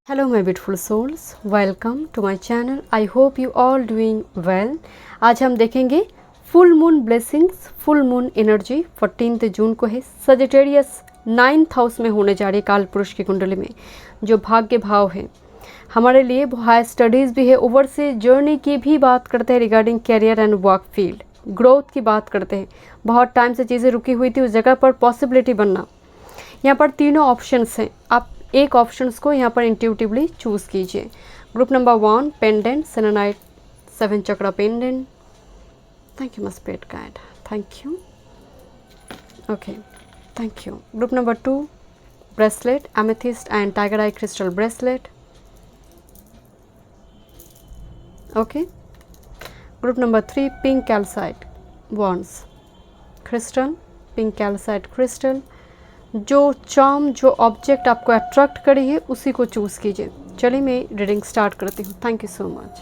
Hello my beautiful souls, welcome to my channel. I hope you all doing well. आज हम देखेंगे full moon blessings, full moon energy 14 जून को है। Sagittarius 9th house में होने जा रही है काल पुरुष की कुंडली में, जो भाग्य भाव है हमारे लिए। वो हाई स्टडीज़ भी है, ओवरसीज जर्नी की भी बात करते हैं regarding career and work field, growth की बात करते हैं। बहुत टाइम से चीज़ें रुकी हुई थी, उस जगह पर पॉसिबिलिटी बनना। यहाँ पर तीनों ऑप्शंस हैं, आप एक ऑप्शंस को यहाँ पर इंट्यूटिवली चूज़ कीजिए। Group number 1 pendant selenite 7 chakra pendant. Thank you my spirit guide, thank you. Okay, thank you. Group number 2 bracelet amethyst and tiger eye crystal bracelet. Okay. Group number 3 pink calcite wands crystal, pink calcite crystal. जो charm, जो object आपको attract करी है उसी को choose कीजिए। चलिए मैं रीडिंग स्टार्ट करती हूँ। Thank you so much.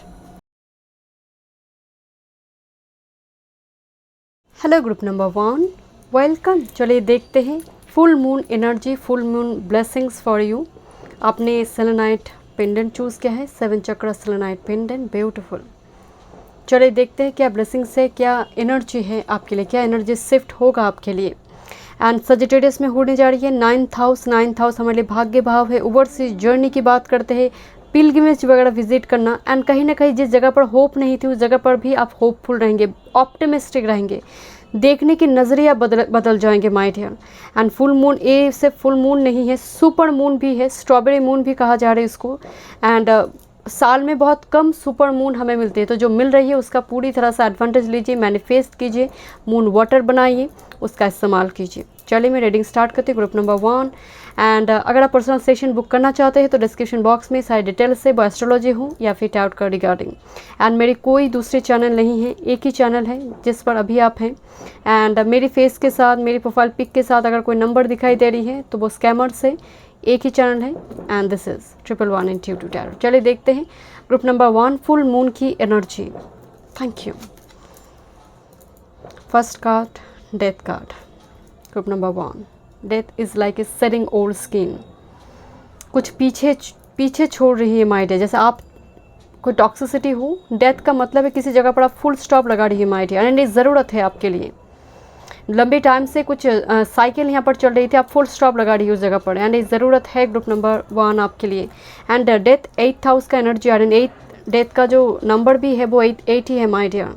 Hello group number 1, welcome. चलिए देखते हैं full moon energy, full moon blessings for you. आपने सेलेनाइट पेंडेंट चूज़ किया है, 7 चक्रा सेलेनाइट पेंडेंट, ब्यूटीफुल। चलिए देखते हैं क्या ब्लेसिंग्स है, क्या एनर्जी है आपके लिए, क्या एनर्जी शिफ्ट होगा आपके लिए। एंड सजिटेरियस में होने जा रही है 9th हाउस। 9th हाउस हमारे लिए भाग्य भाव है। ओवरसीज जर्नी की बात करते हैं, पिलग्रिमेज वगैरह विजिट करना। एंड कहीं ना कहीं जिस जगह पर होप नहीं थी उस जगह पर भी आप होपफुल रहेंगे, ऑप्टिमिस्टिक रहेंगे, देखने की नज़रिया बदल जाएंगे my dear. And full moon, ये सिर्फ फुल मून नहीं है, सुपर मून भी है, स्ट्रॉबेरी मून भी कहा जा रहा है इसको। एंड साल में बहुत कम सुपर मून हमें मिलती है, तो जो मिल रही है उसका पूरी तरह से एडवांटेज लीजिए, मैनिफेस्ट कीजिए, मून वाटर बनाइए, उसका इस्तेमाल कीजिए। चलिए मैं रीडिंग स्टार्ट करती हूँ। ग्रुप नंबर 1 एंड अगर आप पर्सनल सेशन बुक करना चाहते हैं तो डिस्क्रिप्शन बॉक्स में सारी डिटेल्स से, वो एस्ट्रोलॉजी हो या फिर टाउट का रिगार्डिंग। एंड मेरी कोई दूसरी चैनल नहीं है, एक ही चैनल है जिस पर अभी आप हैं। एंड मेरी फेस के साथ, मेरी प्रोफाइल पिक के साथ अगर कोई नंबर दिखाई दे रही है तो वो स्कैमर से, एक ही चैनल है। And this is 111 intuitive tarot. चलिए देखते हैं ग्रुप नंबर 1 फुल मून की energy. Thank you. First card death card. Group number 1 death is like a shedding old skin. कुछ पीछे छोड़ रही है माय डियर, जैसे आप कोई टॉक्सिसिटी हो। डेथ का मतलब है किसी जगह पर आप फुल स्टॉप लगा रही है माय डियर, एंड ये ज़रूरत है आपके लिए। लंबे टाइम से कुछ साइकिल यहाँ पर चल रही थी, आप फुल स्टॉप लगा रही है उस जगह पर, एंड ये ज़रूरत है ग्रुप नंबर 1 आपके लिए। एंड डेथ 8th हाउस का एनर्जी आ रही है। 8 डेथ का जो नंबर भी है वो 8 ही है माय डियर।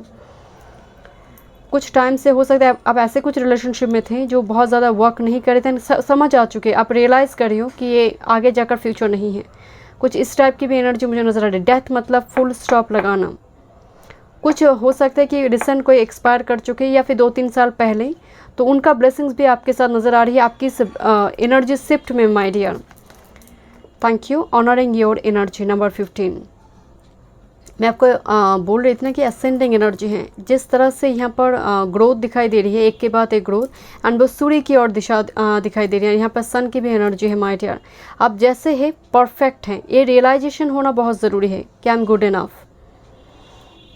कुछ टाइम से हो सकता है आप ऐसे कुछ रिलेशनशिप में थे जो बहुत ज़्यादा वर्क नहीं कर रहे थे, समझ आ चुके, आप रियलाइज़ कर रही हो कि ये आगे जाकर फ्यूचर नहीं है। कुछ इस टाइप की भी एनर्जी मुझे नज़र आ रही है। डेथ मतलब फुल स्टॉप लगाना। कुछ हो सकता है कि रिसेंट कोई एक्सपायर कर चुके या फिर 2-3 साल पहले, तो उनका ब्लेसिंग्स भी आपके साथ नज़र आ रही है आपकी एनर्जी शिफ्ट में my dear. Thank you. Honouring your energy number 15। मैं आपको बोल रही थी ना कि असेंडिंग एनर्जी है। जिस तरह से यहाँ पर ग्रोथ दिखाई दे रही है, एक के बाद एक ग्रोथ, एंड वो सूर्य की ओर दिशा दिखाई दे रही है। यहाँ पर सन की भी एनर्जी है माय डियर। आप जैसे है परफेक्ट हैं, ये रियलाइजेशन होना बहुत ज़रूरी है कि I am good enough.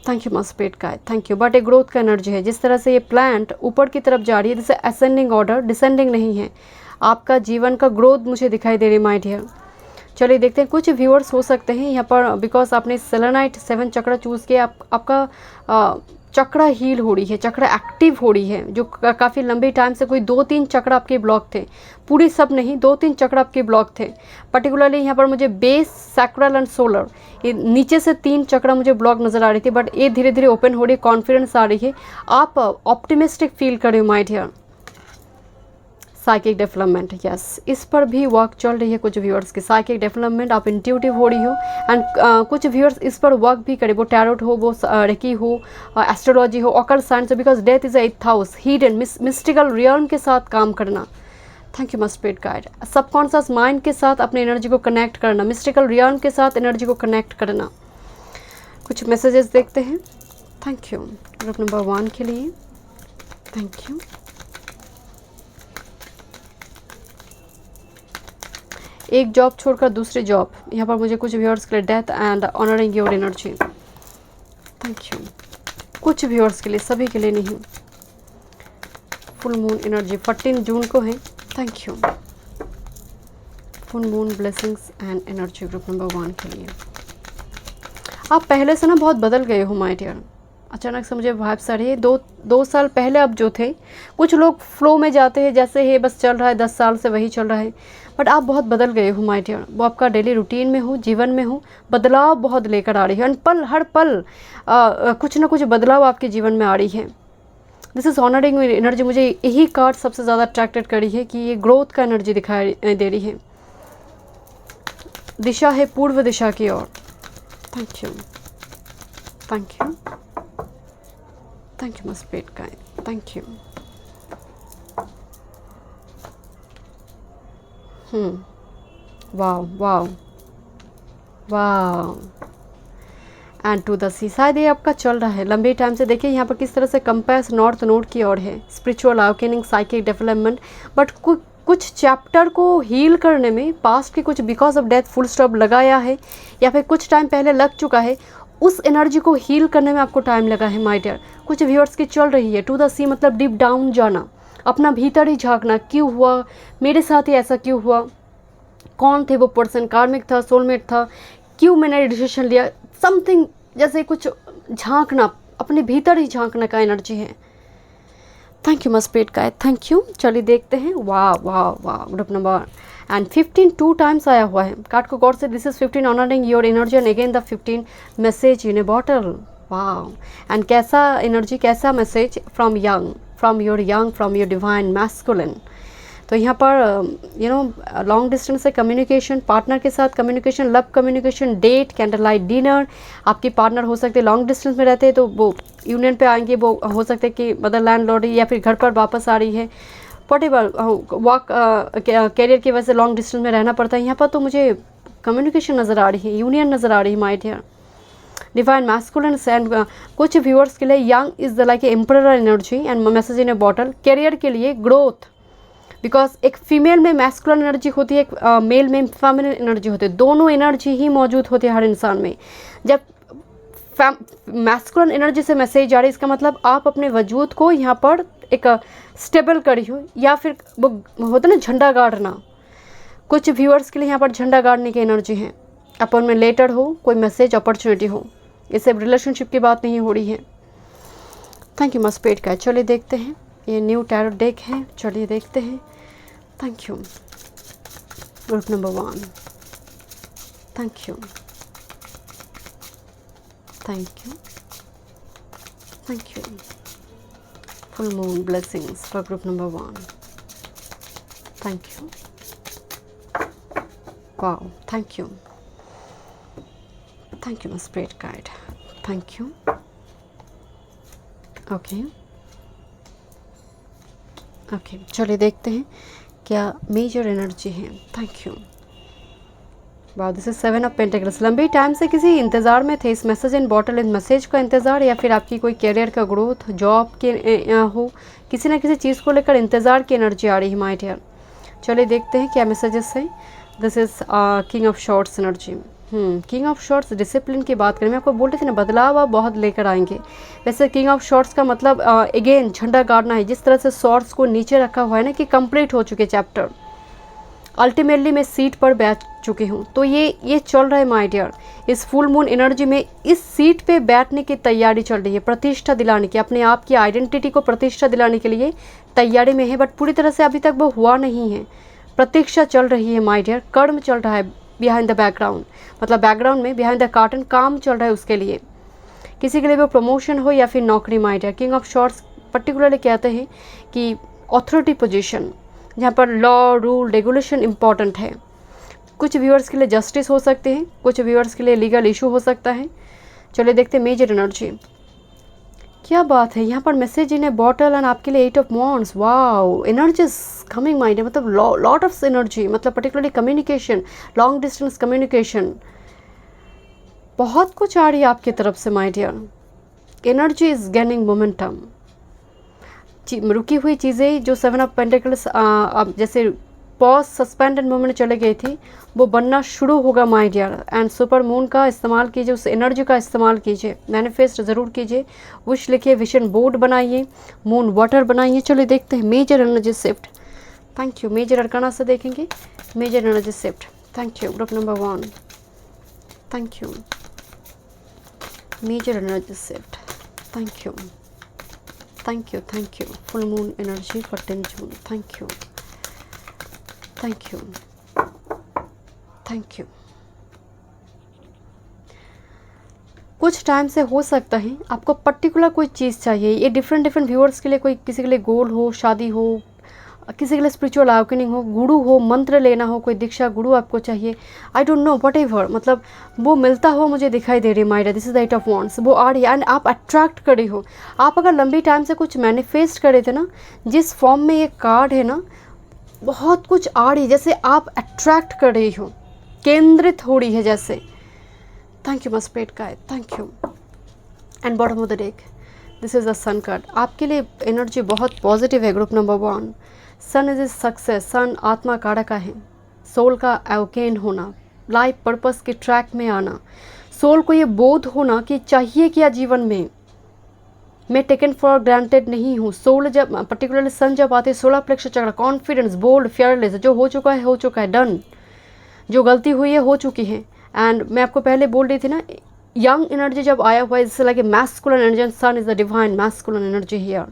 Thank you my spirit guide, thank you. But एक ग्रोथ का एनर्जी है। जिस तरह से ये प्लांट ऊपर की तरफ जा रही है, जैसे असेंडिंग ऑर्डर, डिसेंडिंग नहीं है। आपका जीवन का ग्रोथ मुझे दिखाई दे रही है माय डियर। चलिए देखते हैं। कुछ व्यूअर्स हो सकते हैं यहाँ पर, बिकॉज आपने सेलेनाइट 7 चक्रा चूज़ किया, आपका चक्रा हील हो रही है, चक्रा एक्टिव हो रही है। जो काफ़ी लंबे टाइम से कोई 2-3 चक्रा आपके ब्लॉक थे, पूरी सब नहीं, 2-3 चक्रा आपके ब्लॉक थे। पर्टिकुलरली यहाँ पर मुझे बेस, सैक्रल एंड सोलर, ये नीचे से 3 चक्रा मुझे ब्लॉक नज़र आ रही थी, बट ये धीरे धीरे ओपन हो रही है, कॉन्फिडेंस आ रही है, आप ऑप्टिमिस्टिक फील कर रहे हो my dear. Psychic development, yes, इस पर भी वर्क चल रही है कुछ व्यूअर्स की। साइकिक डेवलपमेंट, आप इंट्यूटिव हो रही हो, एंड कुछ व्यूअर्स इस पर वर्क भी करें, वो टैरोट हो, वो रेकी हो, एस्ट्रोलॉजी हो, ऑकल्ट साइंस हो, because death is 8th house, hidden mystical realm के साथ काम करना। Thank you my spirit guide. Subconscious mind के साथ अपनी एनर्जी को कनेक्ट करना, मिस्टिकल रियल्म के साथ एनर्जी को कनेक्ट करना। कुछ मैसेजेस देखते हैं। थैंक यू ग्रुप नंबर 1 के लिए, थैंक यू। एक जॉब छोड़कर दूसरी जॉब, यहाँ पर मुझे कुछ व्यूअर्स के लिए death and honouring your energy. Thank you. कुछ व्यूअर्स के लिए, सभी के लिए नहीं। फुल मून एनर्जी 14 जून को है। Thank you. Full moon blessings and energy group number 1 के लिए। आप पहले से ना बहुत बदल गए हो माय डियर। अचानक से मुझे वाइब्स आ रही है, दो साल पहले आप जो थे, कुछ लोग फ्लो में जाते हैं जैसे है बस चल रहा है, 10 साल से वही चल रहा है, बट आप बहुत बदल गए हो माय डियर। वो आपका डेली रूटीन में हो, जीवन में हो, बदलाव बहुत लेकर आ रही है, हर पल कुछ ना कुछ बदलाव आपके जीवन में आ रही है। This is honouring energy. मुझे यही कार्ड सबसे ज़्यादा अट्रैक्टेड करी है कि ये ग्रोथ का एनर्जी दिखाई दे रही है। दिशा है पूर्व दिशा की ओर। Thank you, thank you, thank you my spirit guide, thank you. Wow wow wow and to the sea. शायद ये आपका चल रहा है लंबे टाइम से। देखिए यहाँ पर किस तरह से कंपास नॉर्थ नोड की ओर है, spiritual awakening, psychic development, but कुछ चैप्टर को हील करने में पास्ट के कुछ because of death full stop लगाया है, या फिर कुछ टाइम पहले लग चुका है, उस एनर्जी को हील करने में आपको टाइम लगा है माय डियर। कुछ व्यूअर्स की चल रही है टू द सी, मतलब डीप डाउन जाना, अपना भीतर ही झांकना, क्यों हुआ मेरे साथ ही ऐसा, क्यों हुआ, कौन थे वो पर्सन, कार्मिक था, सोलमेट था, क्यों मैंने डिसीजन लिया, समथिंग, जैसे कुछ झांकना, अपने भीतर ही झांकने का एनर्जी है। Thank you my spirit guide, thank you. चलिए देखते हैं। वाह वाह वाह, ग्रुप नंबर एंड 15 2 टाइम्स आया हुआ है कार्ड को। गॉड से this is 15 honouring your energy and again the 15 message in a bottle. वाह, एंड कैसा एनर्जी, कैसा message from yang, from your divine masculine. तो यहाँ पर लॉन्ग डिस्टेंस से कम्युनिकेशन, पार्टनर के साथ communication, love communication, date, candle light dinner. आपके पार्टनर हो सकते हैं लॉन्ग डिस्टेंस में रहते हैं तो वो यूनियन पे आएंगे, वो हो सकते हैं कि मदरलैंड लौट रही है या फिर घर पर वापस आ रही है, वॉटेवर वर्क कैरियर की वजह से लॉन्ग डिस्टेंस में रहना पड़ता है। यहाँ पर तो मुझे कम्युनिकेशन नज़र आ रही है, यूनियन नज़र आ रही है my dear. Divine masculine and कुछ व्यूअर्स के लिए yang is the like emperor energy and message in a bottle. Career के लिए ग्रोथ, बिकॉज एक फीमेल में मैस्कुलिन एनर्जी होती है, एक मेल में फेमिनिन एनर्जी होती है, दोनों एनर्जी ही मौजूद होती है हर इंसान में। जब मैस्कुलिन एनर्जी से मैसेज आ रही है, इसका मतलब आप अपने वजूद को यहाँ पर एक स्टेबल करी हो, या फिर वो होता है ना झंडा गाड़ना। कुछ व्यूअर्स के लिए यहाँ पर झंडा गाड़ने की एनर्जी है, अपन में लेटर हो, कोई मैसेज अपॉर्चुनिटी हो, इससे रिलेशनशिप की बात नहीं हो रही है। Thank you my spirit guide. चलिए देखते हैं, ये न्यू टैरो डेक है, चलिए देखते हैं। Thank you group number 1, thank you, thank you, thank you. Full moon blessings for group number 1, thank you, wow, thank you, thank you my spirit guide, thank you. Okay okay, चलिए देखते हैं क्या major energy है। Thank you. वाह, this is 7 of pentacles. लंबे time से किसी इंतज़ार में थे, इस मैसेज इन बॉटल, इन मैसेज का इंतज़ार, या फिर आपकी कोई कैरियर का ग्रोथ, जॉब के हो, किसी ना किसी चीज़ को लेकर इंतज़ार की एनर्जी आ रही है माय डियर। चलिए देखते हैं क्या मैसेजेस हैं। This is king of shorts energy. King of shorts discipline की बात करें, मैं आपको बोल रही थी ना, बदलाव आप बहुत लेकर आएंगे। वैसे किंग ऑफ शॉर्ट्स का मतलब अगेन झंडा गाड़ना है। जिस तरह से शॉर्ट्स को नीचे रखा हुआ है ना कि कंप्लीट हो चुके चैप्टर, अल्टीमेटली मैं सीट पर बैठ चुकी हूँ, तो ये चल रहा है माय डियर। इस फुल मून एनर्जी में इस सीट पे बैठने की तैयारी चल रही है, प्रतिष्ठा दिलाने की, अपने आप की आइडेंटिटी को प्रतिष्ठा दिलाने के लिए तैयारी में है, बट पूरी तरह से अभी तक वो हुआ नहीं है। प्रतीक्षा चल रही है माय डियर, कर्म चल रहा है बिहाइंड द बैकग्राउंड, मतलब बैकग्राउंड में बिहाइंड द कर्टन काम चल रहा है उसके लिए। किसी के लिए वो प्रमोशन हो या फिर नौकरी my dear. King of swords particularly कहते हैं कि ऑथोरिटी पोजीशन, जहाँ पर लॉ, रूल, रेगुलेशन इम्पॉर्टेंट है। कुछ व्यूअर्स के लिए जस्टिस हो सकते हैं, कुछ व्यूअर्स के लिए लीगल इशू हो सकता है। चलिए देखते हैं मेजर एनर्जी क्या बात है। यहाँ पर message in a bottle and आपके लिए 8 of wands. Wow, energy coming mind, मतलब लॉट ऑफ एनर्जी, मतलब particularly communication, long distance communication, बहुत कुछ आ रही है आपकी तरफ से my dear. Energy is gaining momentum. रुकी हुई चीज़ें जो 7 ऑफ पेंटिकल्स जैसे पॉज, सस्पेंड एंड मोमेंट चले गई थी, वो बनना शुरू होगा my dear. And super moon का इस्तेमाल कीजिए, उस एनर्जी का इस्तेमाल कीजिए, मैनिफेस्ट ज़रूर कीजिए, विश लिखिए, विजन बोर्ड बनाइए, मून वाटर बनाइए। चलिए देखते हैं major energy shift. Thank you. Major arcana से देखेंगे, major energy shift. Thank you. Group number 1, thank you. Major energy shift, thank you, thank you, thank you. Full moon energy for 10 June, thank you, thank you, thank you. कुछ time से हो सकता है आपको particular कोई चीज़ चाहिए। ये different viewers के लिए, कोई किसी के लिए गोल हो, शादी हो, किसी के लिए स्पिरिचुअल अवेकनिंग हो, गुरु हो, मंत्र लेना हो, कोई दीक्षा गुरु आपको चाहिए, आई डोंट नो, वट एवर, मतलब वो मिलता हो मुझे दिखाई दे रही might. This is the 8 of wands, वो आ रही है एंड आप अट्रैक्ट करे हो। आप अगर लंबी टाइम से कुछ मैनिफेस्ट करे थे ना, जिस फॉर्म में ये कार्ड है ना, बहुत कुछ आ रही है, जैसे आप अट्रैक्ट कर रही हो, केंद्रित हो रही है जैसे। Thank you my spirit guide, thank you. And bottom of the deck, this is the sun card. आपके लिए एनर्जी बहुत पॉजिटिव है। Group number 1, sun is success. Sun आत्मा कारक का है, सोल का अवकेन होना, लाइफ पर्पस के ट्रैक में आना, सोल को ये बोध होना कि चाहिए क्या जीवन में, मैं टेकन फॉर ग्रांटेड नहीं हूँ। सोल जब पर्टिकुलरली सन जब आते हैं, सोलर प्लेक्स चक्र, कॉन्फिडेंस, बोल्ड, फियरलेस, जो हो चुका है डन, जो गलती हुई है हो चुकी है। एंड मैं आपको पहले बोल रही थी ना, यंग एनर्जी जब आया हुआ है, इससे लगे masculine energy, and sun is the divine masculine energy here.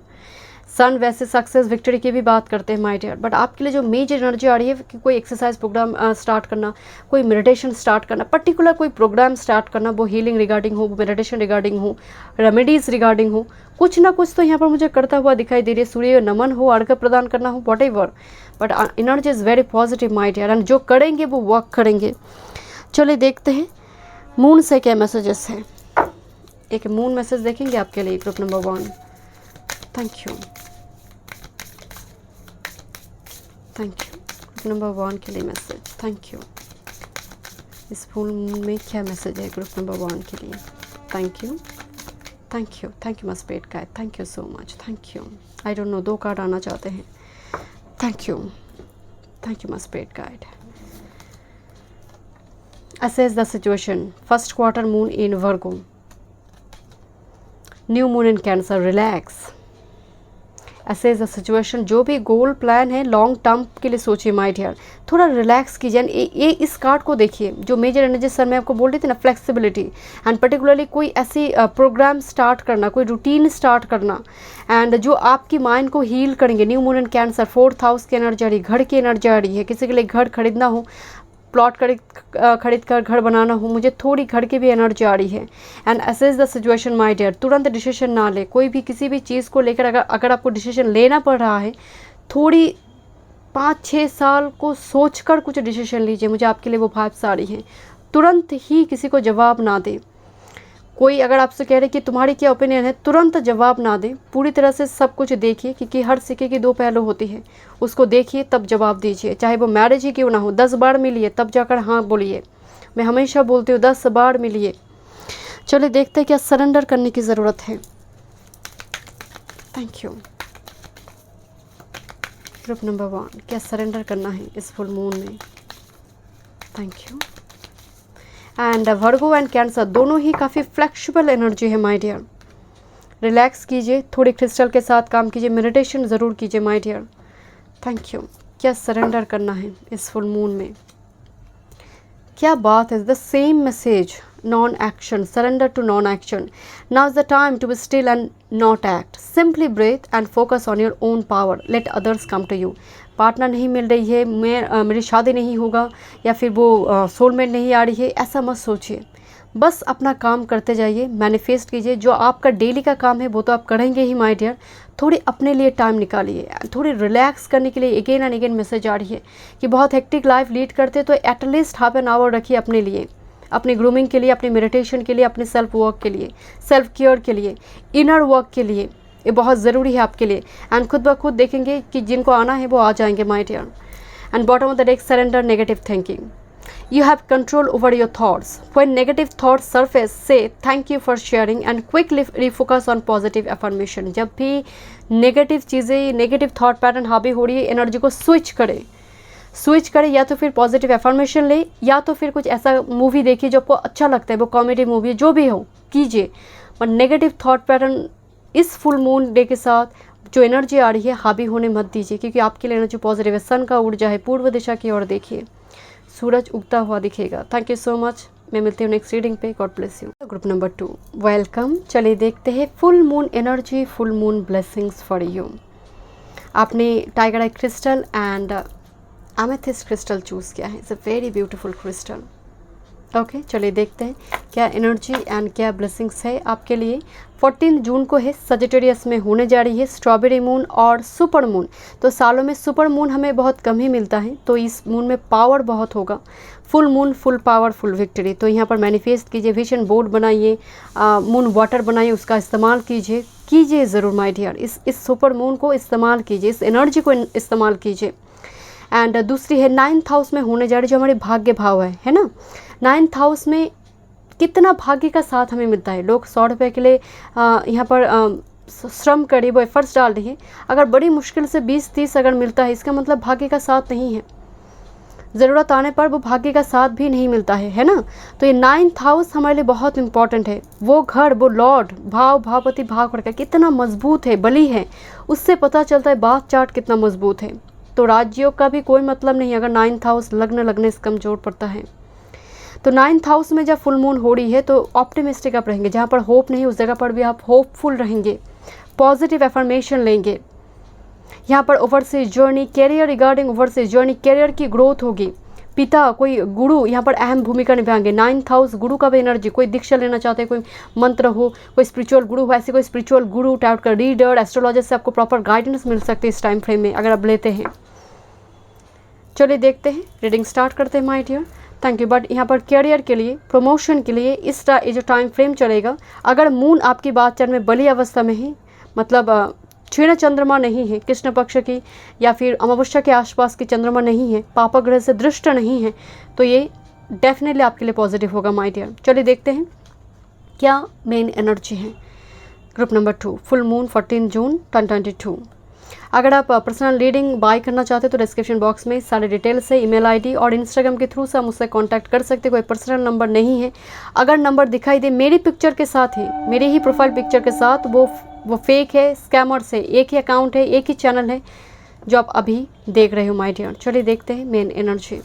Sun वैसे सक्सेस विक्ट्री की भी बात करते हैं माय डियर, बट आपके लिए जो मेजर एनर्जी आ रही है कि कोई एक्सरसाइज प्रोग्राम स्टार्ट करना, कोई मेडिटेशन स्टार्ट करना, पर्टिकुलर कोई प्रोग्राम स्टार्ट करना, वो हीलिंग रिगार्डिंग हो, मेडिटेशन रिगार्डिंग हो, रेमेडीज रिगार्डिंग हो, कुछ ना कुछ तो यहाँ पर मुझे करता हुआ दिखाई दे रही है। सूर्य नमन हो, अर्घ्य प्रदान करना हो, whatever, but energy is very positive my dear, and जो करेंगे वो वर्क करेंगे। चलिए देखते हैं मून से क्या मैसेजेस हैं। एक मून मैसेज देखेंगे आपके लिए group number 1। Thank you, thank you. Group number 1 के लिए मैसेज, थैंक यू। इस फुल मून में क्या मैसेज है ग्रुप नंबर 1 के लिए? Thank you, thank you, thank you my spirit guide, thank you so much, thank you. I don't know, 2 card आना चाहते हैं। Thank you my spirit guide. Assess the situation. First quarter moon in Virgo. New moon in Cancer. Relax. Assess the situation. जो भी goal plan है long term के लिए सोचिए my dear, थोड़ा रिलैक्स कीजिए। ये इस कार्ड को देखिए, जो मेजर एनर्जी सर मैं आपको बोल रही थी ना, फ्लेक्सिबिलिटी, एंड पर्टिकुलरली कोई ऐसी प्रोग्राम स्टार्ट करना, कोई रूटीन स्टार्ट करना, एंड जो आपकी माइंड को हील करेंगे। न्यू मून इन कैंसर, 4th हाउस की एनर्जी आ रही है, घर की एनर्जी आ रही है, किसी के लिए घर खरीदना हो, प्लॉट खरीद कर घर बनाना हो, मुझे थोड़ी घर की भी एनर्जी आ रही है। And assess the situation my dear, तुरंत डिसीजन ना ले। कोई भी किसी भी चीज़ को लेकर अगर आपको डिसीजन लेना पड़ रहा है, थोड़ी 5-6 साल को सोचकर कुछ डिसीजन लीजिए। मुझे आपके लिए वो वाइब्स आ रही हैं। तुरंत ही किसी को जवाब ना दे। कोई अगर आपसे कह रहे कि तुम्हारी क्या ओपिनियन है, तुरंत जवाब ना दें। पूरी तरह से सब कुछ देखिए, क्योंकि हर सिक्के की 2 पहलू होती है। उसको देखिए तब जवाब दीजिए, चाहे वो मैरिज ही क्यों ना हो। 10 बार मिलिए तब जाकर हाँ बोलिए। मैं हमेशा बोलती हूँ 10 बार मिलिए। चलिए देखते हैं क्या सरेंडर करने की ज़रूरत है। Thank you. ग्रुप नंबर 1, क्या सरेंडर करना है इस फुल मून में? Thank you. And Virgo and cancer दोनों ही काफ़ी फ्लेक्सिबल एनर्जी है माय डियर। रिलैक्स कीजिए, थोड़ी क्रिस्टल के साथ काम कीजिए, मेडिटेशन ज़रूर कीजिए माय डियर। Thank you. क्या सरेंडर करना है इस फुल मून में? क्या बात है, the same message, non action, surrender to non action. Now is the time to be still and not act. Simply breathe and focus on your own power, let others come to you. Partner नहीं मिल रही है, मेरी शादी नहीं होगा, या फिर वो सोलमेट नहीं आ रही है, ऐसा मत सोचिए। बस अपना काम करते जाइए, मैनिफेस्ट कीजिए। जो आपका डेली का काम है वो तो आप करेंगे ही माय डियर। थोड़ी अपने लिए टाइम निकालिए, थोड़ी रिलैक्स करने के लिए। अगेन एंड अगेन मैसेज आ रही है कि बहुत हेक्टिक लाइफ लीड करते तो एटलीस्ट हाफ एन आवर रखिए अपने लिए, अपनी ग्रूमिंग के लिए, अपनी मेडिटेशन के लिए, अपने सेल्फ वर्क के लिए, सेल्फ केयर के लिए, इनर वर्क के लिए। ये बहुत ज़रूरी है आपके लिए। एंड खुद ब खुद देखेंगे कि जिनको आना है वो आ जाएंगे my dear. And bottom of the deck, surrender negative thinking. You have control over your thoughts. When negative thoughts surface, say thank you for sharing and quickly refocus on positive affirmation. जब भी negative चीज़ें, negative thought pattern हावी हो रही है, energy को switch करें, या तो फिर पॉजिटिव एफर्मेशन ले, या तो फिर कुछ ऐसा मूवी देखिए जो आपको अच्छा लगता है, वो कॉमेडी मूवी जो भी हो कीजिए, पर नेगेटिव थॉट पैटर्न इस फुल मून डे के साथ जो एनर्जी आ रही है हावी होने मत दीजिए, क्योंकि आपके लिए एनर्जी पॉजिटिव है। सन का ऊर्जा है, पूर्व दिशा की ओर देखिए, सूरज उगता हुआ दिखेगा। Thank you so much. मैं मिलती हूँ नेक्स्ट रीडिंग पे। God bless you. Group number 2, welcome. चलिए देखते हैं full moon energy, full moon blessings for you. आपने tiger eye crystal and amethyst crystal choose किया है। It's a very beautiful crystal. Okay, चलिए देखते हैं क्या एनर्जी एंड क्या ब्लेसिंग्स है आपके लिए। 14 जून को है, सजिटेरियस में होने जा रही है स्ट्रॉबेरी मून और सुपर मून। तो सालों में सुपर मून हमें बहुत कम ही मिलता है, तो इस मून में पावर बहुत होगा। Full moon, full power, full victory. तो यहाँ पर मैनिफेस्ट कीजिए, विजन बोर्ड बनाइए, मून वाटर बनाइए, उसका इस्तेमाल कीजिए ज़रूर माय डियर। इस सुपर मून को इस्तेमाल कीजिए, इस एनर्जी को इस्तेमाल कीजिए। एंड दूसरी है 9th हाउस में होने जा रही, जो हमारे भाग्य भाव है ना। 9th हाउस में कितना भाग्य का साथ हमें मिलता है। लोग 100 रुपये के लिए यहाँ पर श्रम करिए, वो एफर्ट्स डाल रही है। अगर बड़ी मुश्किल से 20-30 अगर मिलता है, इसका मतलब भाग्य का साथ नहीं है। ज़रूरत आने पर वो भाग्य का साथ भी नहीं मिलता है ना। तो ये 9th हाउस हमारे लिए बहुत इंपॉर्टेंट है। वो घर, वो लॉर्ड, भावपति, भाव का कितना मजबूत है, बली है, उससे पता चलता है बात चार्ट कितना मजबूत है। तो राजयोग का भी कोई मतलब नहीं अगर 9th हाउस लगने से कमज़ोर पड़ता है। तो 9th हाउस में जब फुल मून हो रही है तो ऑप्टिमिस्टिक आप रहेंगे। जहाँ पर होप नहीं उस जगह पर भी आप होपफुल रहेंगे, पॉजिटिव एफर्मेशन लेंगे। यहाँ पर overseas journey, career regarding overseas journey, career की ग्रोथ होगी। पिता, कोई गुरु यहाँ पर अहम भूमिका निभाएंगे। 9th हाउस गुरु का भी एनर्जी, कोई दीक्षा लेना चाहते हैं, कोई मंत्र हो, कोई स्पिरिचुअल गुरु हो, ऐसे कोई स्पिरिचुअल गुरु, टाइप का रीडर, एस्ट्रोलॉजर से आपको प्रॉपर गाइडेंस मिल सकती है इस टाइम फ्रेम में अगर आप लेते हैं। चलिए देखते हैं, रीडिंग स्टार्ट करते हैं my dear. Thank you. But यहाँ पर कैरियर के लिए, प्रमोशन के लिए ये जो टाइम फ्रेम चलेगा, अगर मून आपकी बात चल में बली अवस्था में है, मतलब क्षीण चंद्रमा नहीं है कृष्ण पक्ष की, या फिर अमावस्या के आसपास की चंद्रमा नहीं है, पापा ग्रह से दृष्ट नहीं है, तो ये डेफिनेटली आपके लिए पॉजिटिव होगा माय डियर। चलिए देखते हैं क्या मेन एनर्जी है। Group number 2, full moon 14 June 2022। अगर आप पर्सनल रीडिंग बाय करना चाहते हो तो डिस्क्रिप्शन बॉक्स में सारे डिटेल्स है, ईमेल आईडी और इंस्टाग्राम के थ्रू से आप मुझसे कांटेक्ट कर सकते हो। कोई पर्सनल नंबर नहीं है। अगर नंबर दिखाई दे मेरी पिक्चर के साथ है, मेरे ही प्रोफाइल पिक्चर के साथ, वो फेक है, स्कैमर्स है। एक ही अकाउंट है, एक ही चैनल है जो आप अभी देख रहे हो माय डियर। चलिए देखते हैं main energy.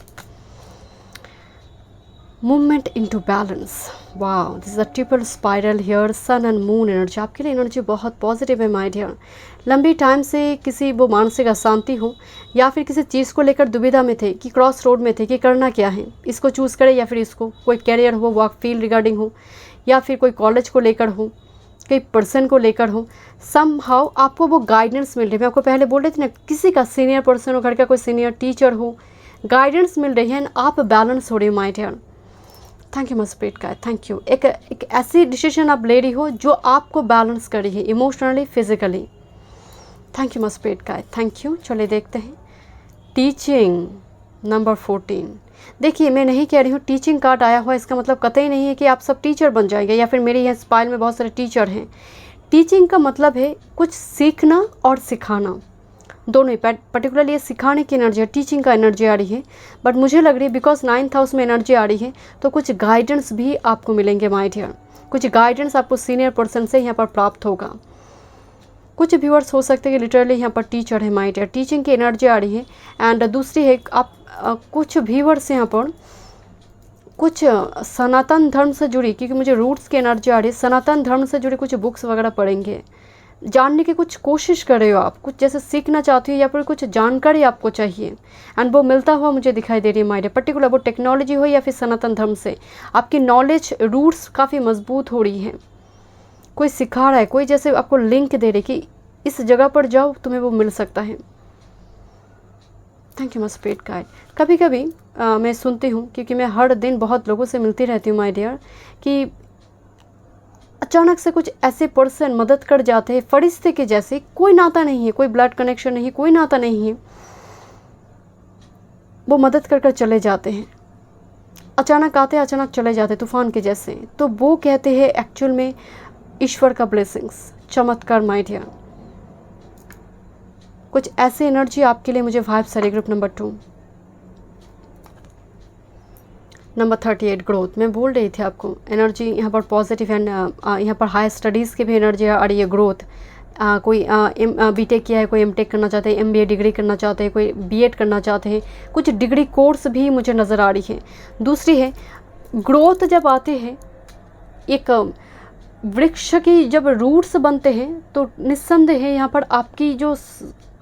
Movement into balance. Wow, this is a triple spiral here, sun and moon energy. आपके लिए एनर्जी बहुत पॉजिटिव है माय डियर। लंबी टाइम से किसी वो मानसिक अशांति हो, या फिर किसी चीज़ को लेकर दुविधा में थे कि क्रॉस रोड में थे कि करना क्या है, इसको चूज़ करें या फिर इसको। कोई कैरियर हो, वर्क फील्ड रिगार्डिंग हो, या फिर कोई कॉलेज को लेकर हो, कोई पर्सन को लेकर हो, समहाउ आपको वो गाइडेंस मिल रही है। मैं आपको पहले बोल रही थी ना, किसी का सीनियर पर्सन हो, घर का कोई सीनियर टीचर हो, गाइडेंस मिल रही है, आप बैलेंस हो रही हो माय डियर। थैंक यू मस्पिरिट का, थैंक यू। एक ऐसी डिसीजन आप ले रही हो जो आपको बैलेंस कर रही है इमोशनली, फिजिकली। थैंक यू मस्पिरिट का, थैंक यू। चलिए देखते हैं टीचिंग नंबर 14। देखिए, मैं नहीं कह रही हूँ टीचिंग कार्ड आया हुआ इसका मतलब कतई नहीं है कि आप सब टीचर बन जाएंगे, या फिर मेरे यहाँ स्पाइल में बहुत सारे टीचर हैं। टीचिंग का मतलब है कुछ सीखना और सिखाना, दोनों ही। पर्टिकुलरली ये सिखाने की एनर्जी है, टीचिंग का एनर्जी आ रही है। बट मुझे लग रही है बिकॉज 9th हाउस में एनर्जी आ रही है तो कुछ गाइडेंस भी आपको मिलेंगे माय डियर। कुछ गाइडेंस आपको सीनियर पर्सन से यहाँ पर प्राप्त होगा। कुछ व्यूअर्स हो सकते हैं कि लिटरली यहाँ पर टीचर है माय डियर, टीचिंग की एनर्जी आ रही है। एंड दूसरी है आप कुछ व्यूअर्स यहाँ पर कुछ सनातन धर्म से जुड़ी, क्योंकि मुझे रूट्स की एनर्जी आ रही है, सनातन धर्म से जुड़ी कुछ बुक्स वगैरह पढ़ेंगे, जानने की कुछ कोशिश कर रहे हो आप, कुछ जैसे सीखना चाहती हो या फिर कुछ जानकारी आपको चाहिए, एंड वो मिलता हुआ मुझे दिखाई दे रही है माय डियर। पर्टिकुलर वो टेक्नोलॉजी हो या फिर सनातन धर्म से आपकी नॉलेज रूट्स काफ़ी मजबूत हो रही है। कोई सिखा रहा है, कोई जैसे आपको लिंक दे रही कि इस जगह पर जाओ तुम्हें वो मिल सकता है। Thank you my spirit guide. कभी कभी मैं सुनती हूँ, क्योंकि मैं हर दिन बहुत लोगों से मिलती रहती हूँ माय डियर, कि अचानक से कुछ ऐसे पर्सन मदद कर जाते हैं फरिश्ते के जैसे, कोई नाता नहीं है, कोई ब्लड कनेक्शन नहीं, कोई नाता नहीं है, वो मदद कर चले जाते हैं, अचानक आते हैं अचानक चले जाते हैं, तूफान के जैसे। तो वो कहते हैं एक्चुअल में ईश्वर का ब्लेसिंग्स, चमत्कार माय डियर। कुछ ऐसी एनर्जी आपके लिए मुझे वाइब्स आ रही। Group number 2, number 38 growth. मैं बोल रही थी आपको एनर्जी यहाँ पर पॉजिटिव एंड यहाँ पर हाई स्टडीज़ की भी एनर्जी आ रही है, ग्रोथ। कोई बीटेक किया है, कोई एमटेक करना चाहते हैं, एमबीए डिग्री करना चाहते हैं, कोई बीएड करना चाहते हैं, कुछ डिग्री कोर्स भी मुझे नज़र आ रही है। दूसरी है ग्रोथ जब आते हैं, एक वृक्ष की जब रूट्स बनते हैं तो निस्संदेह है यहाँ पर आपकी जो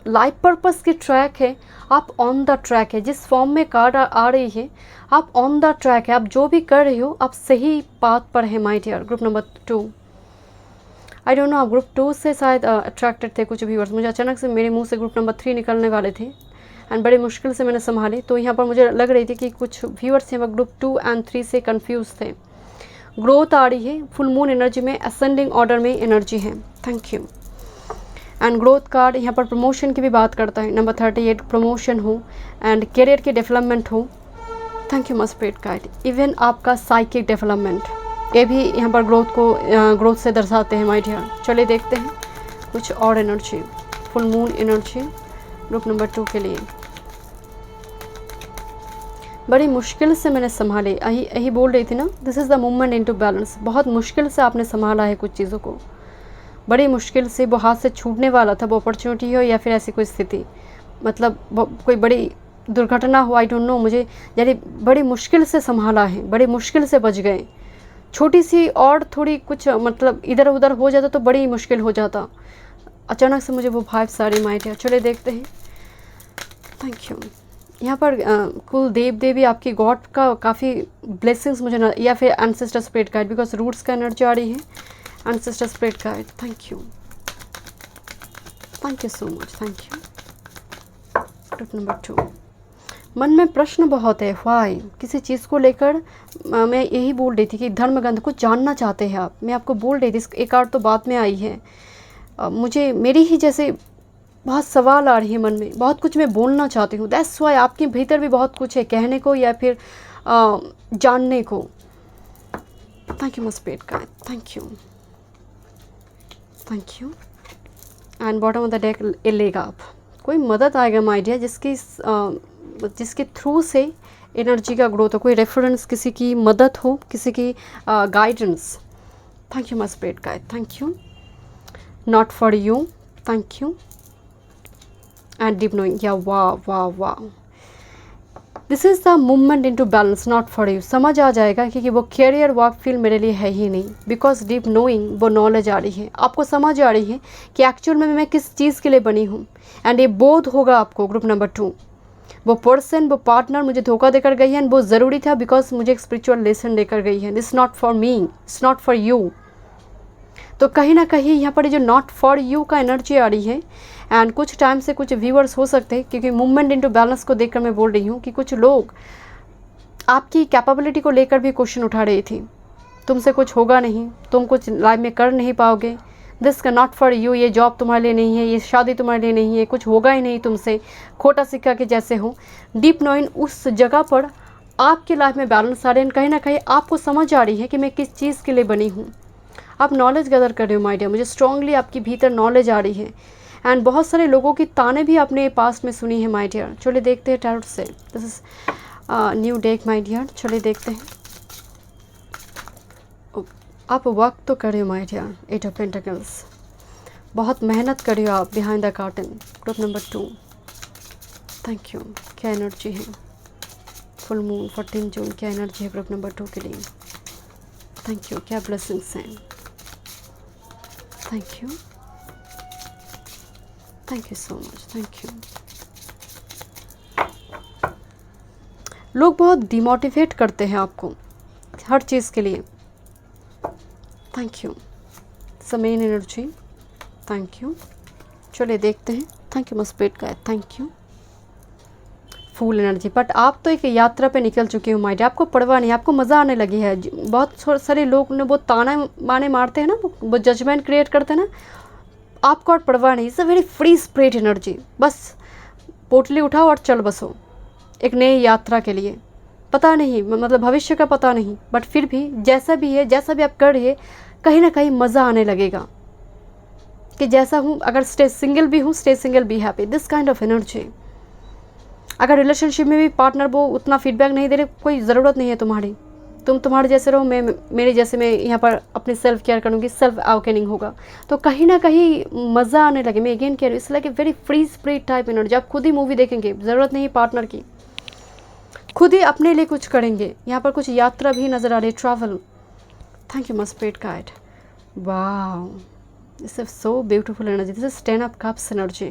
लाइफ पर्पस की ट्रैक है, आप ऑन द ट्रैक है। जिस फॉर्म में कार्ड आ रही है, आप ऑन द ट्रैक है। आप जो भी कर रहे हो आप सही पाथ पर है my dear. Group number 2, I don't know आप ग्रुप 2 से शायद अट्रैक्टेड थे कुछ व्यूअर्स। मुझे अचानक से मेरे मुंह से ग्रुप नंबर 3 निकलने वाले थे एंड बड़ी मुश्किल से मैंने संभाले। तो यहाँ पर मुझे लग रही थी कि कुछ व्यूअर्स यहाँ पर ग्रुप 2 एंड 3 से कन्फ्यूज़ थे। ग्रोथ आ रही है, फुल मून एनर्जी में, असेंडिंग ऑर्डर में एनर्जी है। Thank you. And growth card यहाँ पर प्रमोशन की भी बात करता है। नंबर 38 प्रमोशन हो एंड करियर की डेवलपमेंट हो। Thank you my spirit guide. Even आपका साइकिक डेवलपमेंट, ये भी यहाँ पर ग्रोथ से दर्शाते हैं माय डियर। चलिए देखते हैं कुछ और energy, full moon energy group number 2 के लिए। बड़ी मुश्किल से मैंने संभाले, यही बोल रही थी ना, this is the movement into balance. बहुत मुश्किल से आपने संभाला है कुछ चीज़ों को, बड़ी मुश्किल से। वो हाथ से छूटने वाला था, वो अपॉर्चुनिटी हो या फिर ऐसी कोई स्थिति, मतलब कोई बड़ी दुर्घटना हो, आई डोंट नो, मुझे यानी बड़ी मुश्किल से संभाला है, बड़ी मुश्किल से बच गए। छोटी सी और थोड़ी कुछ मतलब इधर उधर हो जाता तो बड़ी मुश्किल हो जाता। अचानक से मुझे वो भाइब सारी माइंड है। चले देखते हैं। Thank you. यहाँ पर कुल देव देवी आपकी गॉड का काफ़ी ब्लेसिंग्स मुझे ना, या फिर ancestor spirit guide, because roots का एनर्जी आ रही है। Ancestor spirit guide, thank you, thank you so much, thank you. Group number 2, मन में प्रश्न बहुत है, व्हाई, किसी चीज़ को लेकर मैं यही बोल रही थी कि धर्मग्रंथ कुछ जानना चाहते हैं आप। मैं आपको बोल रही थी, एक आर्ट तो बाद में आई है। मुझे मेरी ही जैसे बहुत सवाल आ रही है मन में, बहुत कुछ मैं बोलना चाहती हूँ। दैट्स व्हाई आपके भीतर भी बहुत कुछ है कहने को या फिर जानने को। Thank you my spirit guide, thank you, thank you. And bottom of the deck a leg up. कोई मदद आएगा माय डियर, जिसके थ्रू से एनर्जी का ग्रोथ हो, कोई रेफरेंस, किसी की मदद हो, किसी की guidance. Thank you my spirit guide, thank you. Not for you, thank you. And deep knowing, या वाह वाह वाह, this is the movement into balance, not for you. समझ आ जाएगा कि वो कैरियर वर्क फील्ड मेरे लिए है ही नहीं, बिकॉज डीप नोइंग, वो नॉलेज आ रही है, आपको समझ आ रही है कि एक्चुअल में मैं किस चीज़ के लिए बनी हूँ। एंड ये बोध होगा आपको। ग्रुप नंबर 2, वो पर्सन, वो पार्टनर मुझे धोखा देकर गई है एंड वो ज़रूरी था, बिकॉज मुझे एक स्पिरिचुअल लेसन देकर गई है। This not for me, it's not for you. तो कहीं ना कहीं यहाँ पर जो नॉट फॉर यू का एनर्जी आ रही है। एंड कुछ टाइम से कुछ व्यूअर्स हो सकते हैं, क्योंकि मूवमेंट इनटू बैलेंस को देखकर मैं बोल रही हूँ कि कुछ लोग आपकी कैपेबिलिटी को लेकर भी क्वेश्चन उठा रही थी। तुमसे कुछ होगा नहीं, तुम कुछ लाइफ में कर नहीं पाओगे, दिस का नॉट फॉर यू, ये जॉब तुम्हारे लिए नहीं है, ये शादी तुम्हारे लिए नहीं है, कुछ होगा ही नहीं तुमसे, खोटा सिक्का के जैसे हो। डीप नोइंग उस जगह पर आपकी लाइफ में बैलेंस आ रहे हैं। कहीं ना कहीं आपको समझ आ रही है कि मैं किस चीज़ के लिए बनी हूँ। आप नॉलेज गैदर कर रहे हो माय डियर, मुझे स्ट्रांगली आपकी भीतर नॉलेज आ रही है। एंड बहुत सारे लोगों की ताने भी आपने पास्ट में सुनी है माय डियर। चलिए देखते हैं टैरोट से, this is new deck my dear. चलिए देखते हैं। आप वर्क तो कर रहे हो माय डियर, 8 ऑफ पेंटिकल्स, बहुत मेहनत कर रहे हो आप behind the curtain. Group number 2, thank you. क्या एनर्जी है? फुल मून 14 जून, क्या एनर्जी है ग्रुप नंबर 2 के लिए? Thank you. क्या ब्लेसिंग्स हैं? Thank you, thank you so much, thank you. लोग बहुत डिमोटिवेट करते हैं आपको हर चीज़ के लिए। Thank you. समेन एनर्जी, थैंक यू। चलिए देखते हैं। Thank you my spirit guide, thank you. Full energy, but आप तो एक यात्रा पे निकल चुके हो माइंड, आपको परवाह नहीं, आपको मज़ा आने लगी है। बहुत सारे लोग ने वो ताना माने मारते हैं ना, वो जजमेंट क्रिएट करते हैं ना, आपको और परवाह नहीं। It's a very free spirit energy. बस पोटली उठाओ और चल बसो एक नई यात्रा के लिए। पता नहीं, मतलब भविष्य का पता नहीं, बट फिर भी जैसा भी है, जैसा भी आप कर रहे हैं, कहीं ना कहीं मज़ा आने लगेगा कि जैसा हूँ, अगर स्टे सिंगल भी हूँ, stay single, be happy, this kind of energy. अगर रिलेशनशिप में भी पार्टनर वो उतना फीडबैक नहीं दे रहे, कोई ज़रूरत नहीं है तुम्हारी, तुम तुम्हारे जैसे रहो, मैं मेरे जैसे, मैं यहाँ पर अपनी सेल्फ केयर करूँगी, सेल्फ अवेकनिंग होगा, तो कहीं ना कहीं मज़ा आने लगे। मैं अगेन कह रही हूँ, it's like a very free spirit type energy. आप खुद ही मूवी देखेंगे, ज़रूरत नहीं पार्टनर की, खुद ही अपने लिए कुछ करेंगे। यहाँ पर कुछ यात्रा भी नज़र आ रही है, travel. Thank you my spirit guide. Wow, this is so beautiful energy. This is 10 of cups energy.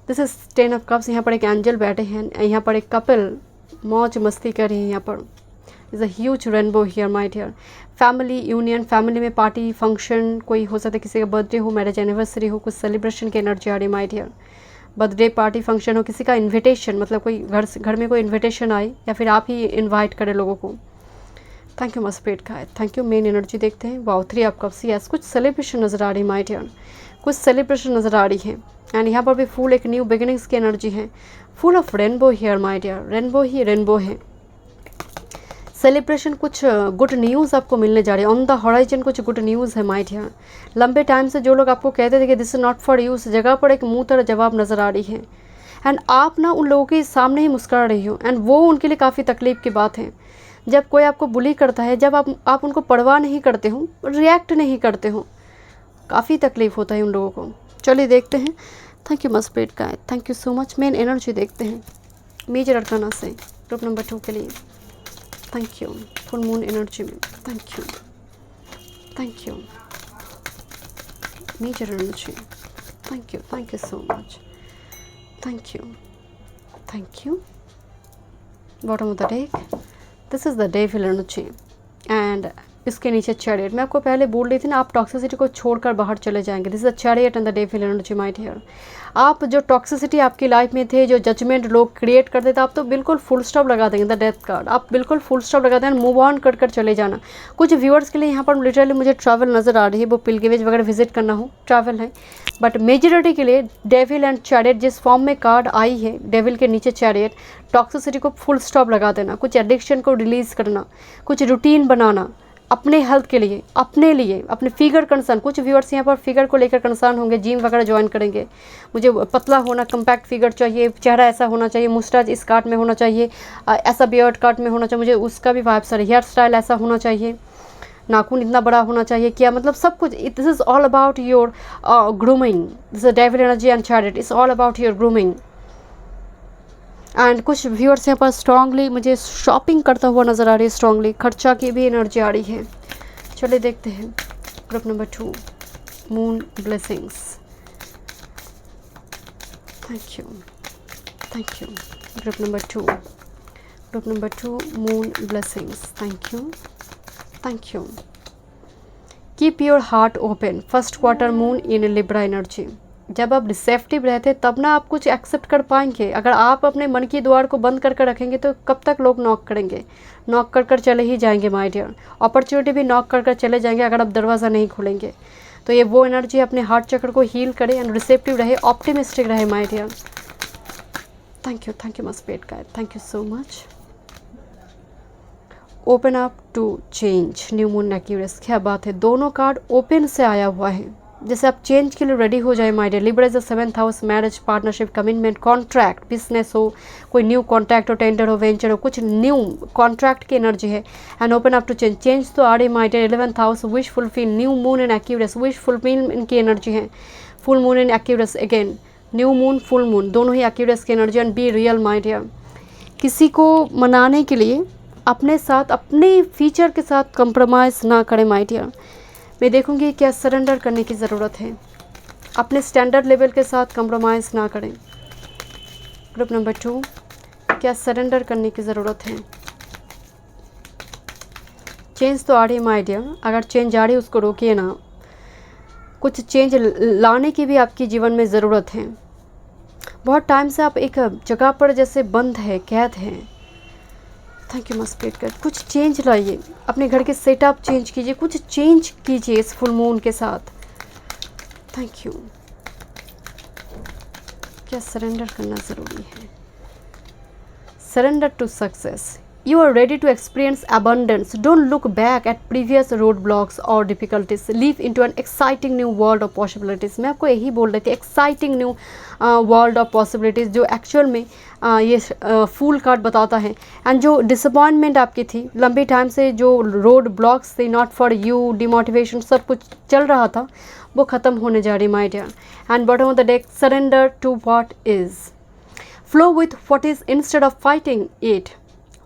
This is 10 of cups. यहाँ पर एक एंजल बैठे हैं, यहाँ पर एक कपल मौज मस्ती कर रही है। यहाँ पर is a huge rainbow here my dear. Family union, family में पार्टी फंक्शन, कोई हो सकता है किसी का बर्थडे हो, मैरिज एनिवर्सरी हो, कुछ सेलिब्रेशन की एनर्जी आ रही my dear. Birthday party function हो, किसी का इन्विटेशन, मतलब कोई घर में कोई इन्विटेशन आए या फिर आप ही इन्वाइट करें लोगों को। Thank you my spirit guide, thank you. Main energy देखते हैं। Wow, 3 of cups. यस, कुछ सेलिब्रेशन नज़र आ रही है माय डियर, कुछ सेलिब्रेशन नज़र आ रही है। एंड यहाँ पर भी फुल एक न्यू बिगिनिंग्स की एनर्जी है। Full of rainbow here my dear. Rainbow ही रेनबो है। सेलिब्रेशन, कुछ गुड न्यूज़ आपको मिलने जा रही है। ऑन द हॉराइजन कुछ गुड न्यूज़ है माय डियर। लंबे टाइम से जो लोग आपको कहते थे कि this is not for you, उस जगह पर एक मुँह तरह जवाब नज़र आ रही है। एंड आप ना उन लोगों के सामने ही मुस्कुरा रही हो, एंड वो उनके लिए काफ़ी तकलीफ़ की बात है। जब कोई आपको बुली करता है, जब आप उनको परवाह नहीं करते हो, रिएक्ट नहीं करते हो, काफ़ी तकलीफ़ होता है उन लोगों को। चलिए देखते हैं। Thank you my spirit guide, thank you so much. Main energy देखते हैं मेजर अरकाना से ग्रुप नंबर 2 के लिए। Thank you. Full moon energy में thank you, thank you. Major energy, thank you so much, thank you, thank you. Bottom of the deck, this is the devil energy. And इसके नीचे chariot. मैं आपको पहले बोल रही थी ना, आप टॉक्सिसिटी को छोड़कर बाहर चले जाएंगे। This is the chariot and the devil energy my dear. आप जो टॉक्सिसिटी आपकी लाइफ में थे, जो जजमेंट लोग क्रिएट करते थे, आप तो बिल्कुल फुल स्टॉप लगा देंगे। द डेथ कार्ड, आप बिल्कुल फुल स्टॉप लगा दें, मूव ऑन कर चले जाना। कुछ व्यूअर्स के लिए यहाँ पर लिटरली मुझे ट्रैवल नज़र आ रही है, वो पिलग्रिमेज वगैरह विजिट करना हो, ट्रैवल है। बट मेजॉरिटी के लिए डेविल एंड चैरियट जिस फॉर्म में कार्ड आई है, डेविल के नीचे चैरियट, टॉक्सिसिटी को फुल स्टॉप लगा देना, कुछ एडिक्शन को रिलीज़ करना, कुछ रूटीन बनाना अपने हेल्थ के लिए, अपने लिए, अपने फिगर कंसर्न। कुछ व्यूअर्स यहाँ पर फिगर को लेकर कंसर्न होंगे, जिम वगैरह ज्वाइन करेंगे। मुझे पतला होना, कम्पैक्ट फिगर चाहिए, चेहरा ऐसा होना चाहिए, मुस्टाच इस काट में होना चाहिए, ऐसा बियर्ड काट में होना चाहिए, मुझे उसका भी वाइब्स आ रही है। हेयर स्टाइल ऐसा होना चाहिए, नाखून इतना बड़ा होना चाहिए, क्या मतलब सब कुछ। This is all about your grooming. This is devil energy and chariot, it's all about your grooming. And कुछ व्यूअर्स यहाँ पर स्ट्रांगली मुझे शॉपिंग करता हुआ नज़र आ रही है, स्ट्रांगली खर्चा की भी एनर्जी आ रही है। चलिए देखते हैं group number 2, moon blessings. Thank you, thank you. Group number 2, moon blessings. Thank you, thank you. Keep your heart open. First quarter moon in Libra energy. जब आप रिसेप्टिव रहते तब ना आप कुछ एक्सेप्ट कर पाएंगे। अगर आप अपने मन की द्वार को बंद कर रखेंगे तो कब तक लोग नॉक करेंगे? नॉक कर चले ही जाएंगे माय डियर। अपॉर्चुनिटी भी नॉक कर चले जाएंगे अगर आप दरवाज़ा नहीं खोलेंगे। तो ये वो एनर्जी अपने हार्ट चक्र को हील करे एंड रिसेप्टिव रहे, ऑप्टिमिस्टिक रहे my dear. Thank you my spirit guide, thank you so much. Open up to change, new moon Aquarius. क्या बात है, दोनों कार्ड ओपन से आया हुआ है, जैसे आप चेंज के लिए रेडी हो जाए my dear. Libra is the 7th house, marriage, partnership, commitment, contract, business हो, कोई न्यू कॉन्ट्रैक्ट हो, टेंडर हो, वेंचर हो, कुछ न्यू कॉन्ट्रैक्ट की एनर्जी है। And open up to change, change तो आ रही my dear. 11th house, wish fulfil, new moon in Aquarius, wish fulfil इनकी एनर्जी है। Full moon in Aquarius, again new moon, full moon, दोनों ही Aquarius की energy. And B real my dear. किसी को मनाने के लिए अपने साथ, अपने फीचर के साथ कंप्रोमाइज़ ना करें माय डियर। मैं देखूंगी क्या सरेंडर करने की ज़रूरत है, अपने स्टैंडर्ड लेवल के साथ कंप्रोमाइज़ ना करें। ग्रुप नंबर 2, क्या सरेंडर करने की ज़रूरत है? चेंज तो आ रही है माय डियर, अगर चेंज आ रही है उसको रोकिए ना। कुछ चेंज लाने की भी आपकी जीवन में ज़रूरत है। बहुत टाइम से आप एक जगह पर जैसे बंद है, कैद हैं। Thank you my spirit guide. कुछ चेंज लाइए, अपने घर के सेटअप चेंज कीजिए, कुछ चेंज कीजिए इस फुल मून के साथ। Thank you. क्या सरेंडर करना ज़रूरी है? Surrender to success, You are ready to experience abundance. Don't look back at previous roadblocks or difficulties. Leap into an exciting new world of possibilities. मैं आपको यही बोल रही थी, exciting new world of possibilities, जो एक्चुअल में ये fool card बताता है. एंड जो डिसअपॉइंटमेंट आपकी थी लंबी टाइम से, जो रोड ब्लॉक्स थे, नॉट फॉर यू, डिमोटिवेशन सब कुछ चल रहा था, वो ख़त्म होने जा रही my dear. And bottom of the deck, surrender to what is. Flow with what is instead of fighting it.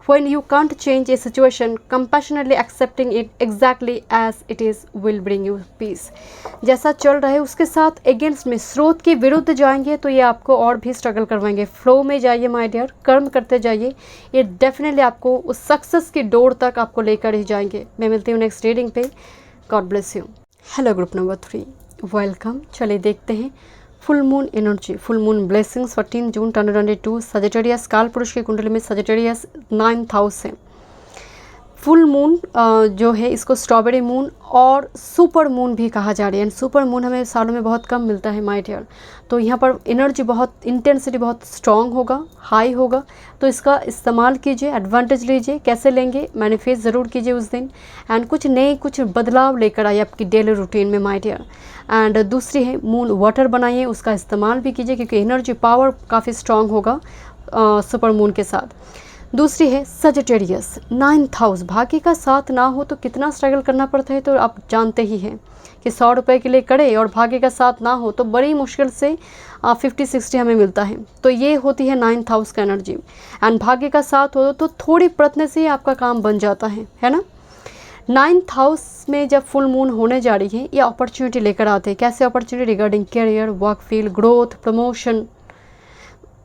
When you can't change a situation, compassionately accepting it exactly as it is will bring you peace. जैसा चल रहा है उसके साथ against में, स्रोत के विरुद्ध जाएंगे तो ये आपको और भी स्ट्रगल करवाएंगे. फ्लो में जाइए माय डियर, कर्म करते जाइए, ये डेफिनेटली आपको उस सक्सेस की डोर तक आपको लेकर ही जाएंगे. मैं मिलती हूँ नेक्स्ट रीडिंग पे. God bless you. Hello group number 3, welcome. चलिए देखते हैं full moon energy, full moon blessings 14 June 2022. Sagittarius, काल पुरुष की कुंडली में सजिटेरियस 9th हाउस है. फुल मून जो है इसको स्ट्रॉबेरी मून और सुपर मून भी कहा जा रहा है. एंड सुपर मून हमें सालों में बहुत कम मिलता है माय डियर. तो यहाँ पर एनर्जी बहुत, इंटेंसिटी बहुत स्ट्रॉन्ग होगा, हाई होगा. तो इसका इस्तेमाल कीजिए, एडवांटेज लीजिए. कैसे लेंगे, मैनिफेस्ट ज़रूर कीजिए उस दिन. एंड कुछ नए, कुछ बदलाव लेकर आइए आपकी डेली रूटीन में माय डियर. एंड दूसरी है मून वाटर बनाइए, उसका इस्तेमाल भी कीजिए क्योंकि एनर्जी पावर काफ़ी स्ट्रॉन्ग होगा सुपर मून के साथ. दूसरी है सजिटेरियस 9th हाउस. भाग्य का साथ ना हो तो कितना स्ट्रगल करना पड़ता है, तो आप जानते ही हैं कि 100 रुपये के लिए कड़े और भाग्य का साथ ना हो तो बड़ी मुश्किल से 50-60 हमें मिलता है. तो ये होती है 9th हाउस का एनर्जी. एंड भाग्य का साथ हो तो थोड़ी प्रयत्न से ही आपका काम बन जाता है ना. 9th हाउस में जब फुल मून होने जा रही है, ये अपॉर्चुनिटी लेकर आते हैं. कैसे opportunity, regarding career, work field, growth, promotion.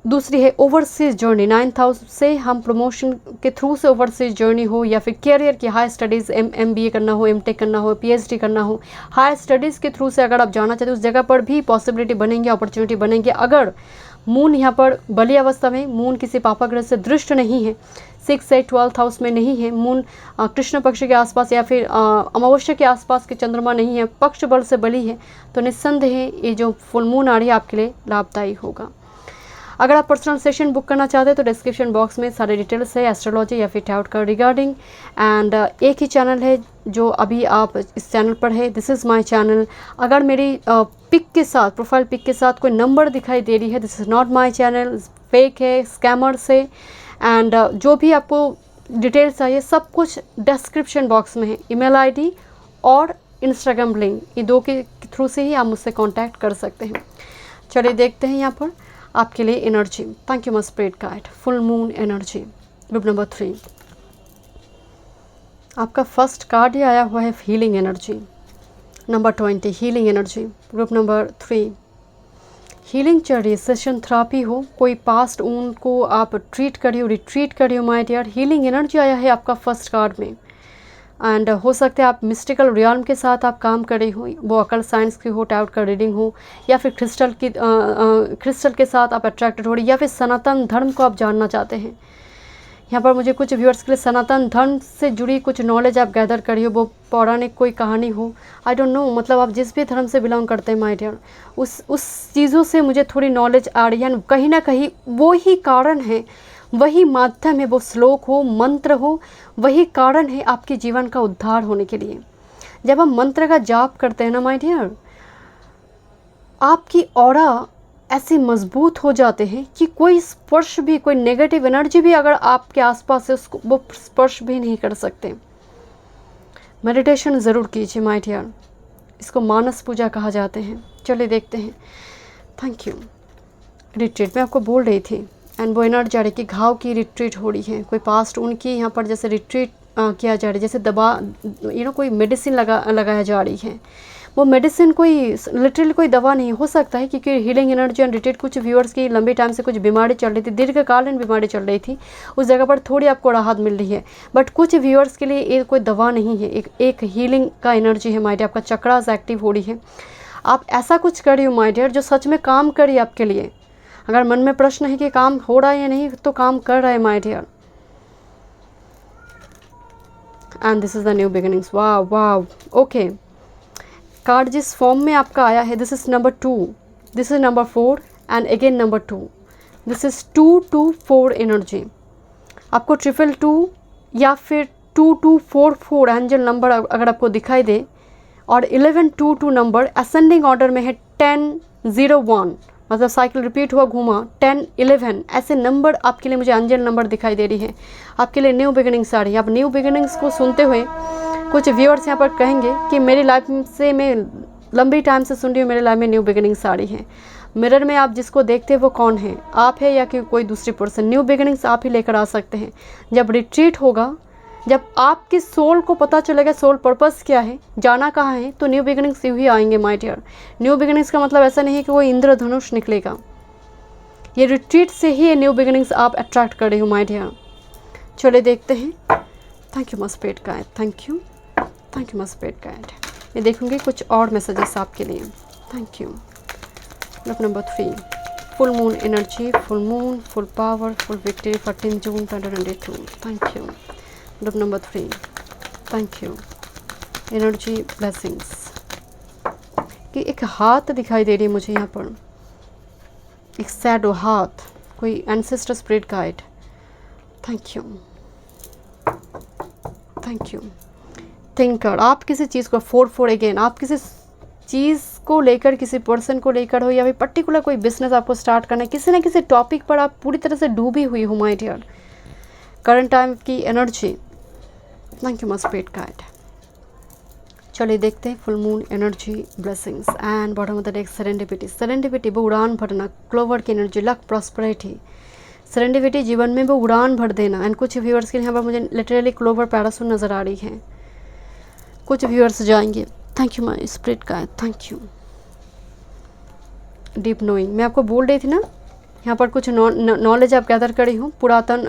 दूसरी है ओवरसीज जर्नी. 9th हाउस से हम प्रमोशन के थ्रू से ओवरसीज जर्नी हो, या फिर करियर की हाई स्टडीज़, MBA करना हो, MTech करना हो, PhD करना हो, हाई स्टडीज़ के थ्रू से अगर आप जाना चाहते हो उस जगह पर भी पॉसिबिलिटी बनेंगे, अपॉर्चुनिटी बनेंगे. अगर मून यहाँ पर बली अवस्था में, मून किसी पापा ग्रह से दृष्ट नहीं है, 6 से 12th हाउस में नहीं है, मून कृष्ण पक्ष के आसपास या फिर अमावस्या के आसपास के चंद्रमा नहीं है, पक्ष बल से बली है, तो निस्संदेह ये जो फुल मून आ रही है आपके लिए लाभदायी होगा. अगर आप पर्सनल सेशन बुक करना चाहते हैं तो डिस्क्रिप्शन बॉक्स में सारे डिटेल्स है एस्ट्रोलॉजी या फिर टैरोट का रिगार्डिंग. एंड एक ही चैनल है जो अभी आप इस चैनल पर है, दिस इज़ माय चैनल. अगर मेरी पिक के साथ, प्रोफाइल पिक के साथ कोई नंबर दिखाई दे रही है, this is not my channel, fake है, स्कैमर्स है. एंड जो भी आपको डिटेल्स चाहिए सब कुछ डिस्क्रिप्शन बॉक्स में है. ईमेल ID और इंस्टाग्राम लिंक, ये दो के थ्रू से ही आप मुझसे कांटेक्ट कर सकते हैं. चलिए देखते हैं यहाँ पर आपके लिए energy. Thank you much spirit guide. Full moon energy, group number 3. आपका फर्स्ट कार्ड ही आया हुआ है healing energy. Number 20 healing energy, group number 3. Healing चल रही है, सेशन थेरापी हो, कोई पास्ट ऊंड को आप ट्रीट करिए, रिट्रीट करिए माय डियर. हीलिंग एनर्जी आया है आपका फर्स्ट कार्ड में. एंड हो सकता है आप मिस्टिकल रियल्म के साथ आप काम कर रही हो, वो अकल साइंस की हो, टैरोट का रीडिंग हो, या फिर क्रिस्टल के साथ आप अट्रैक्टेड हो रही, या फिर सनातन धर्म को आप जानना चाहते हैं. यहाँ पर मुझे कुछ व्यूअर्स के लिए सनातन धर्म से जुड़ी कुछ नॉलेज आप गैदर करी हो, वो पौराणिक कोई कहानी हो, आई डोंट नो, मतलब आप जिस भी धर्म से बिलोंग करते हैं माय डियर, उस चीज़ों से मुझे थोड़ी नॉलेज आ रही है. कहीं ना कहीं वो ही कारण है, वही माध्यम है, वो श्लोक हो, मंत्र हो, वही कारण है आपके जीवन का उद्धार होने के लिए. जब हम मंत्र का जाप करते हैं ना माय डियर, आपकी ऑरा ऐसे मजबूत हो जाते हैं कि कोई स्पर्श भी, कोई नेगेटिव एनर्जी भी अगर आपके आसपास है उसको वो स्पर्श भी नहीं कर सकते. मेडिटेशन ज़रूर कीजिए माय डियर, इसको मानस पूजा कहा जाते हैं. चलिए देखते हैं. Thank you. रिट्रीट में आपको बोल रही थी, एंड वो एनर्जी आ रही कि घाव की रिट्रीट हो रही है, कोई पास्ट उनकी यहाँ पर जैसे रिट्रीट किया जा रहा है, जैसे दवा कोई मेडिसिन लगाया जा रही है. वो मेडिसिन कोई लिटरली कोई दवा नहीं हो सकता है, क्योंकि हीलिंग एनर्जी एंड रिट्रीट कुछ व्यूअर्स की लंबे टाइम से कुछ बीमारी चल रही थी, दीर्घकालीन बीमारी चल रही थी, उस जगह पर थोड़ी आपको राहत मिल रही है. बट कुछ व्यूअर्स के लिए ये कोई दवा नहीं है, एक हीलिंग का एनर्जी है माय डियर. आपका चक्रास एक्टिव हो रही है, आप ऐसा कुछ कर रही हो माय डियर जो सच में काम करिए आपके लिए. अगर मन में प्रश्न है कि काम हो रहा है या नहीं, तो काम कर रहा है my dear. And this is the new beginnings. वाह वाह. ओके, कार्ड जिस फॉर्म में आपका आया है, this is number 2, this is number 4 and again number 2. This is 2-2-4 energy. आपको 222 या फिर 2244 एंजल नंबर अगर आपको दिखाई दे और 1122 नंबर असेंडिंग ऑर्डर में है 1001, मतलब साइकिल रिपीट हुआ घूमा 1011, ऐसे नंबर आपके लिए मुझे एंजल नंबर दिखाई दे रही है। आपके लिए न्यू बिगिनिंग्स आ रही है। आप न्यू बिगिनिंग्स को सुनते हुए कुछ व्यूअर्स यहाँ पर कहेंगे कि मेरी लाइफ से मैं लंबी टाइम से सुन रही हूँ, मेरे लाइफ में न्यू बिगिनिंग्स आ रही है। मिरर में आप जिसको देखते हैं वो कौन है, आप है या कि कोई दूसरी पर्सन। न्यू बिगिनिंग्स आप ही लेकर आ सकते हैं। जब रिट्रीट होगा, जब आपकी सोल को पता चलेगा सोल पर्पस क्या है, जाना कहाँ है, तो न्यू बिगिनिंग्स यूँ ही आएंगे माय डियर। न्यू बिगिनिंग्स का मतलब ऐसा नहीं है कि वो इंद्रधनुष निकलेगा, ये रिट्रीट से ही ये न्यू बिगिनिंग्स आप अट्रैक्ट कर रहे हो माय डियर। चलिए देखते हैं। Thank you my spirit guide, thank you my spirit guide. ये देखूंगी कुछ और मैसेजेस आपके लिए। Thank you. Group number 3, full moon energy, full moon, full power, full victory, 14 June 2022। Thank you. Group number 3, thank you. Energy blessings कि एक हाथ दिखाई दे रही है मुझे यहाँ पर, एक सैडो हाथ, कोई ancestor spirit guide. Thank you, thank you. Thinker, आप किसी चीज़ को 4 अगेन, आप किसी चीज़ को लेकर, किसी पर्सन को लेकर हो, या फिर पर्टिकुलर कोई बिजनेस आपको स्टार्ट करना है, किसी न किसी टॉपिक पर आप पूरी तरह से डूबी हुई हो माय डियर। करंट टाइम की energy. Thank you my spirit guide. चलिए देखते हैं full moon energy blessings and bottom of the deck serendipity. Serendipity वो उड़ान भरना, क्लोवर की एनर्जी, लक, प्रॉस्पेरिटी। सेरेंडिपिटी जीवन में वो उड़ान भर देना। एंड कुछ व्यूअर्स के यहाँ पर मुझे लिटरली क्लोवर पैरासूट नज़र आ रही है। कुछ व्यूअर्स जाएंगे। Thank you my spirit guide, thank you. Deep knowing, मैं आपको बोल रही थी ना, यहाँ पर कुछ नॉलेज आप गैदर करी हो, पुरातन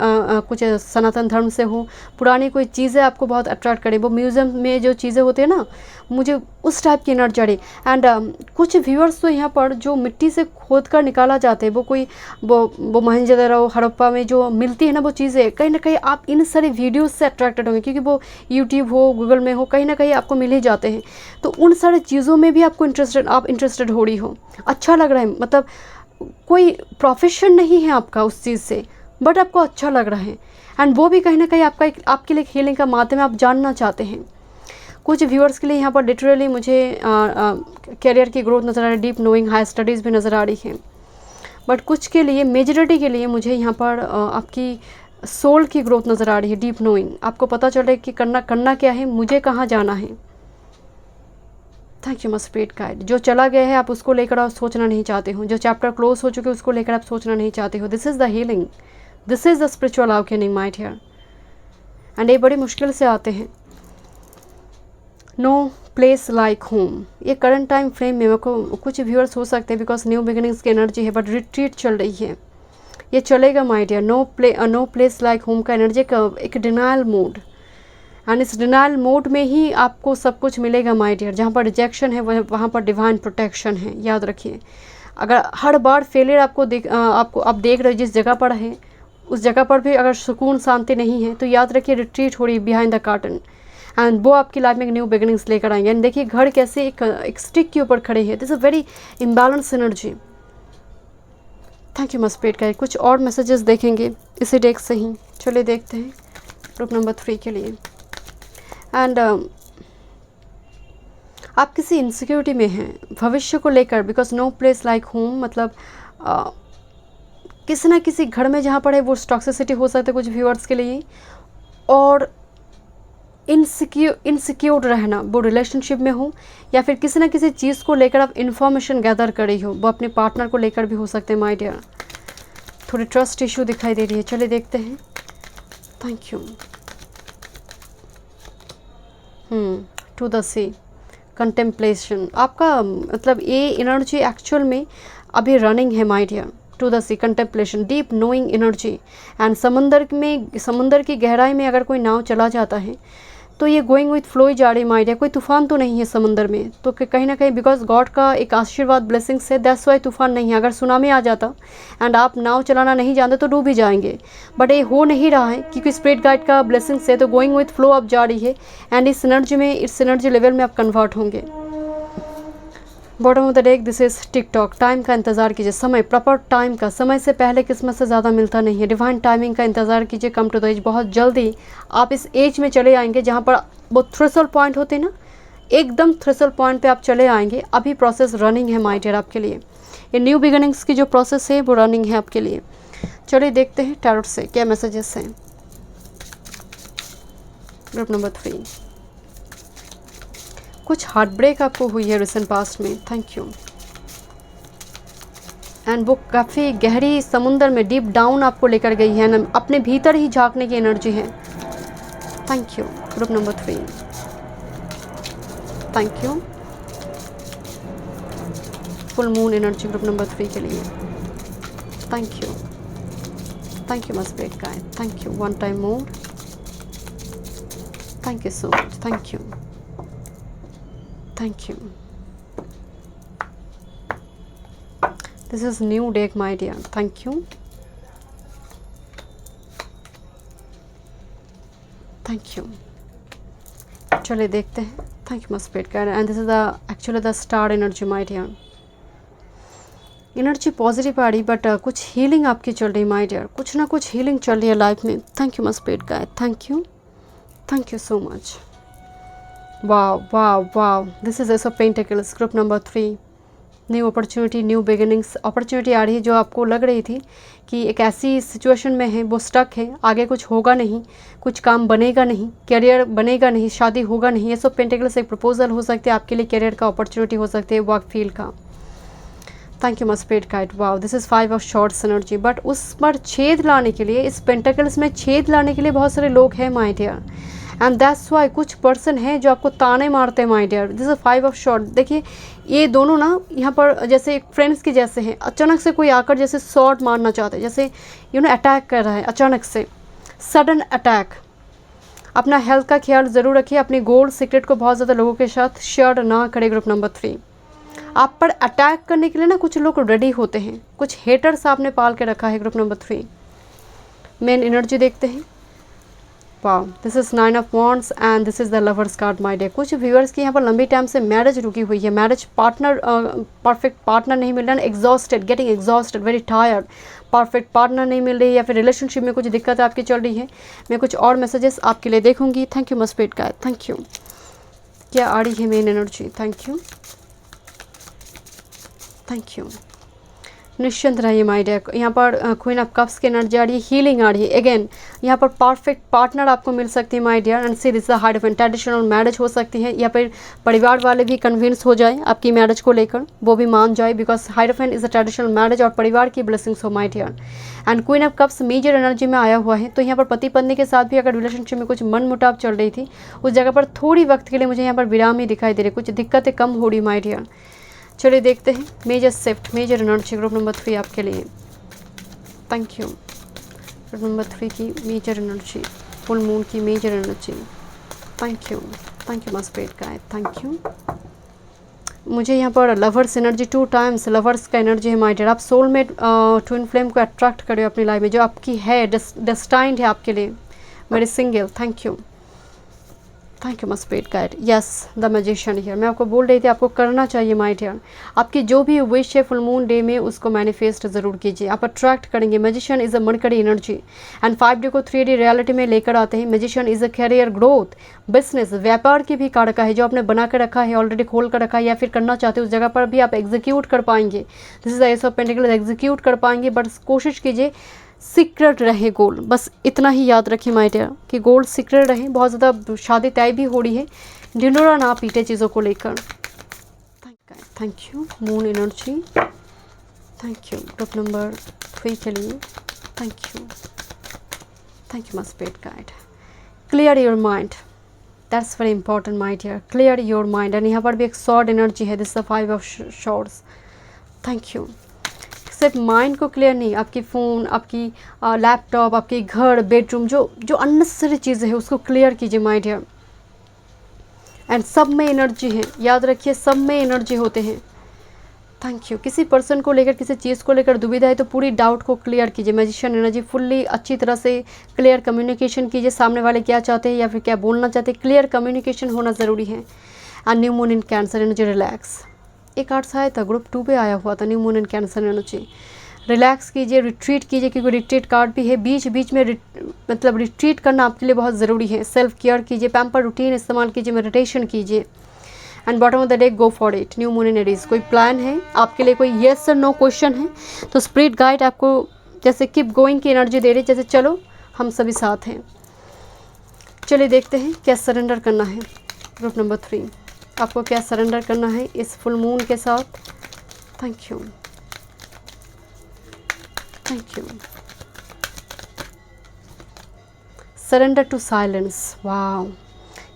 कुछ सनातन धर्म से हो, पुरानी कोई चीज़ें आपको बहुत अट्रैक्ट करें। वो म्यूज़ियम में जो चीज़ें होती है ना, मुझे उस टाइप की एनर्जी आ रही। एंड कुछ व्यूअर्स तो यहाँ पर जो मिट्टी से खोद कर निकाला जाते हैं, वो कोई वो मोहनजोदड़ो, हड़प्पा में जो मिलती है ना वो चीज़ें, कहीं ना कहीं आप इन सारी वीडियोज़ से अट्रैक्टेड होंगे, क्योंकि वो यूट्यूब हो, गूगल में हो, कहीं ना कहीं आपको मिल ही जाते हैं। तो उन सारी चीज़ों में भी आपको इंटरेस्टेड हो रही हो, अच्छा लग रहा है। मतलब कोई प्रोफेशन नहीं है आपका उस चीज़ से, बट आपको अच्छा लग रहा है। एंड वो भी कहीं ना कहीं आपके लिए हीलिंग का माध्यम है, आप जानना चाहते हैं। कुछ व्यूअर्स के लिए यहाँ पर लिटरली मुझे करियर की ग्रोथ नज़र आ रही है, डीप नोइंग, हाई स्टडीज़ भी नज़र आ रही है। बट कुछ के लिए, मेजॉरिटी के लिए मुझे यहाँ पर आपकी सोल की ग्रोथ नज़र आ रही है, डीप नोइंग। आपको पता चल रहा है कि करना क्या है, मुझे कहाँ जाना है। Thank you my spirit guide. जो चला गया है आप उसको लेकर आप सोचना नहीं चाहते हो, जो चैप्टर क्लोज हो चुके उसको लेकर आप सोचना नहीं चाहते हो। This is the healing, this is the spiritual awakening my dear. And ये बड़ी मुश्किल से आते हैं। नो प्लेस लाइक होम, ये करंट टाइम फ्रेम में मेरे को कुछ व्यूअर्स हो सकते हैं, बिकॉज न्यू बिगिनिंग्स की एनर्जी है, बट रिट्रीट चल रही है, ये चलेगा my dear. No place like home का एनर्जी का एक डिनायल मोड, एंड इस डिनायल मोड में ही आपको सब कुछ मिलेगा माय डियर। जहाँ पर रिजेक्शन है वहाँ पर डिवाइन प्रोटेक्शन है, याद रखिए। अगर हर बार फेलियर आप देख रहे हो जिस जगह पर है, उस जगह पर भी अगर सुकून शांति नहीं है, तो याद रखिए रिट्रीट हो रही बिहाइंड द कर्टन, एंड वो आपकी लाइफ में एक न्यू बिगिनिंग्स लेकर आएंगे। एंड देखिए घर कैसे एक स्टिक के ऊपर खड़े हैं। This is very imbalance energy. Thank you my spirit guide. कुछ और मैसेजेस देखेंगे इसी डेक से ही। चलिए देखते हैं ग्रुप नंबर 3 के लिए। एंड आप किसी इनसिक्योरिटी में हैं भविष्य को लेकर, because no place like home, मतलब किसी ना किसी घर में जहाँ पर है वो टॉक्सिसिटी हो सकता है कुछ व्यूअर्स के लिए, और इनसिक्योर रहना, वो रिलेशनशिप में हो या फिर किसी ना किसी चीज़ को लेकर आप इन्फॉर्मेशन गैदर कर रही हो, वो अपने पार्टनर को लेकर भी हो सकते हैं माय डियर। थोड़ी ट्रस्ट इशू दिखाई दे रही है। चलिए देखते हैं। Thank you. To the sea, contemplation, आपका मतलब ये एनर्जी एक्चुअल में अभी रनिंग है my dear. To the sea, contemplation, deep knowing energy. And समंदर की गहराई में अगर कोई नाव चला जाता है तो ये गोइंग विथ फ्लो ही जा रही माय डियर। कोई तूफान तो नहीं है समंदर में, तो कहीं ना कहीं बिकॉज गॉड का एक आशीर्वाद ब्लेसिंग से, दैट्स वाई तूफान नहीं है। अगर सुनामी आ जाता एंड आप नाव चलाना नहीं जानते तो डूब ही जाएंगे, बट ये हो नहीं रहा है क्योंकि स्पिरिट गाइड का ब्लेसिंग से, तो गोइंग विथ फ्लो अब जा रही है। एंड इस एनर्जी लेवल में आप कन्वर्ट होंगे। Bottom of the deck, this is TikTok. Time का इंतज़ार कीजिए, समय, प्रॉपर टाइम का, समय से पहले किस्मत से ज़्यादा मिलता नहीं है। डिवाइन टाइमिंग का इंतज़ार कीजिए। कम टू द एज, बहुत जल्दी आप इस एज में चले आएंगे जहाँ पर वो थ्रेशोल्ड पॉइंट होते हैं ना, एकदम थ्रेशोल्ड पॉइंट पे आप चले आएंगे। अभी प्रोसेस रनिंग है माय डियर आपके लिए। ये न्यू बिगिनिंग्स की जो प्रोसेस है वो रनिंग है आपके लिए। चलिए देखते हैं टैरोट से क्या मैसेजेस हैं। ग्रुप नंबर 3, कुछ हार्ट ब्रेक आपको हुई है रिसेंट पास्ट में। Thank you. एंड वो काफ़ी गहरी समुंदर में डीप डाउन आपको लेकर गई है ना, अपने भीतर ही झांकने की एनर्जी है। Thank you. Group number 3, thank you. Full moon energy group number 3 के लिए। Thank you. Thank you must break guide. Thank you. One time more. Thank you so much. Thank you. Thank you. This is new deck my dear. Thank you. Thank you. चलिए देखते हैं। Thank you must wait guide and this is the actually the star energy my dear. Energy positive आ रही but कुछ healing आपकी चल रही my dear, कुछ ना कुछ हीलिंग चल रही है लाइफ में। Thank you must paid guide. Thank you. Thank you so much. Wow wow wow, this is ace of pentacles group number 3। New opportunity, new beginnings. Opportunity आ रही है जो आपको लग रही थी कि एक ऐसी सिचुएशन में है, वो स्टक है, आगे कुछ होगा नहीं, कुछ काम बनेगा नहीं, करियर बनेगा नहीं, शादी होगा नहीं। एस ऑफ पेंटिकल्स एक प्रपोजल हो सकती है आपके लिए, करियर का अपॉर्चुनिटी हो सकती है, वर्क फील्ड का। Thank you must paid guide. Wow, this is 5 of shorts energy. But उस पर छेद लाने के लिए, इस पेंटिकल्स में छेद लाने के लिए बहुत सारे लोग हैं my dear, and that's why कुछ पर्सन है जो आपको ताने मारते हैं my dear. This is 5 of swords. देखिए ये दोनों ना यहाँ पर जैसे फ्रेंड्स के जैसे हैं। अचानक से कोई आकर जैसे शॉर्ट मारना चाहते हैं, जैसे अटैक कर रहा है अचानक से, सडन अटैक। अपना हेल्थ का ख्याल ज़रूर रखिए, अपनी गोल्ड सीक्रेट को बहुत ज़्यादा लोगों के साथ शेयर ना करें। ग्रुप नंबर 3, आप पर अटैक करने के लिए ना कुछ लोग रेडी होते हैं, कुछ हेटर्स आपने पाल के रखा है। ग्रुप नंबर 3 मेन एनर्जी देखते हैं। Wow, this is 9 of wands and this is the lovers card my dear. कुछ व्यूअर्स की यहाँ पर लंबी टाइम से मैरिज रुकी हुई है, मैरिज पार्टनर, परफेक्ट पार्टनर नहीं मिल रहा, exhausted, getting exhausted, very tired, perfect partner नहीं मिल रही, या फिर रिलेशनशिप में कुछ दिक्कत आपकी चल रही है। मैं कुछ और मैसेजेस आपके लिए देखूंगी। Thank you must paid guide. Thank you. क्या आ रही है main energy? Thank you. Thank you. निश्चिंत रहिए माय डियर। यहाँ पर क्वीन ऑफ कप्स की एनर्जी आ रही है, हीलिंग आ रही है। अगेन यहाँ पर परफेक्ट पार्टनर आपको मिल सकती है my dear, and see this the hierophant. Traditional marriage हो सकती है, या फिर परिवार वाले भी कन्विंस हो जाए आपकी मैरिज को लेकर, वो भी मान जाए, because hierophant is a traditional marriage और परिवार की ब्लेसिंग्स हो my dear. And queen of cups major energy में आया हुआ है, तो यहाँ पर पति पत्नी के साथ भी अगर रिलेशनशिप में कुछ मनमुटाव चल रही थी, उस जगह पर थोड़ी वक्त के लिए मुझे यहाँ पर विराम ही दिखाई दे रही, कुछ दिक्कतें कम हो रही माय डियर। चलिए देखते हैं major shift, major energy group number 3 आपके लिए। Thank you. ग्रुप नंबर 3 की मेजर एनर्जी, फुल मून की major energy. Thank you. Thank you must paid guide. Thank you. मुझे यहाँ पर लवर्स एनर्जी 2 टाइम्स, लवर्स का एनर्जी है माय डियर। आप सोलमेट ट्विन फ्लेम को अट्रैक्ट करें अपनी लाइफ में, जो आपकी है, डेस्टाइंड है आपके लिए, very single. Thank you. Thank you must paid guide. Yes, the magician here. मैं आपको बोल रही थी आपको करना चाहिए माय डियर, आपकी जो भी विश है फुल मून डे में उसको मैनिफेस्ट ज़रूर कीजिए, आप अट्रैक्ट करेंगे। Magician is a mercury energy and 5D को 3D रियलिटी में लेकर आते हैं। Magician is a career growth, business, व्यापार की भी कारक है, जो आपने बना कर रखा है, ऑलरेडी खोल कर रखा है, या फिर करना चाहते हैं, उस जगह पर भी आप एग्जीक्यूट कर पाएंगे। This is the S of pentacles, execute कर पाएंगे, बट कोशिश कीजिए सीक्रेट रहे गोल, बस इतना ही याद रखिए माय डियर कि गोल सीक्रेट रहे। बहुत ज़्यादा शादी तय भी हो रही है, ढिंडोरा ना पीटे चीज़ों को लेकर। Thank you. Moon energy. Thank you group number 3 के लिए। Thank you. Thank you must paid guide. Clear your mind, that's very important my dear, clear your mind. And यहाँ पर भी एक सॉर्ड एनर्जी है, this the 5 of swords. Thank you. सिर्फ mind को clear नहीं, आपकी फ़ोन, आपकी लैपटॉप, आपके घर, बेडरूम, जो अननेसेसरी चीज़ें हैं उसको क्लियर कीजिए माय डियर। एंड सब में एनर्जी है, याद रखिए सब में एनर्जी होते हैं। Thank you. किसी पर्सन को लेकर, किसी चीज़ को लेकर दुविधा है तो पूरी डाउट को क्लियर कीजिए। मैजिशियन एनर्जी फुल्ली अच्छी तरह से क्लियर कम्युनिकेशन कीजिए, सामने वाले क्या चाहते हैं या फिर क्या बोलना चाहते हैं, क्लियर कम्युनिकेशन होना ज़रूरी है। And new moon in cancer energy, relax, एक कार्ड्स आया था, ग्रुप 2 पे आया हुआ था, new moon and cancer energy. Relax कीजिए, रिट्रीट कीजिए, क्योंकि रिट्रीट कार्ड भी है। बीच बीच में मतलब रिट्रीट करना आपके लिए बहुत ज़रूरी है। सेल्फ केयर कीजिए, पैम्पर रूटीन इस्तेमाल कीजिए, मेडिटेशन कीजिए। And bottom of the day, go for it. New moon in Aries, कोई प्लान है आपके लिए, कोई येस और नो क्वेश्चन है, तो स्पिरिट गाइड आपको जैसे कीप गोइंग की एनर्जी दे रही है, जैसे चलो हम सभी साथ हैं। चलिए देखते हैं क्या सरेंडर करना है। ग्रुप नंबर 3, आपको क्या सरेंडर करना है इस फुल मून के साथ। Thank you, thank you. Surrender to silence. Wow.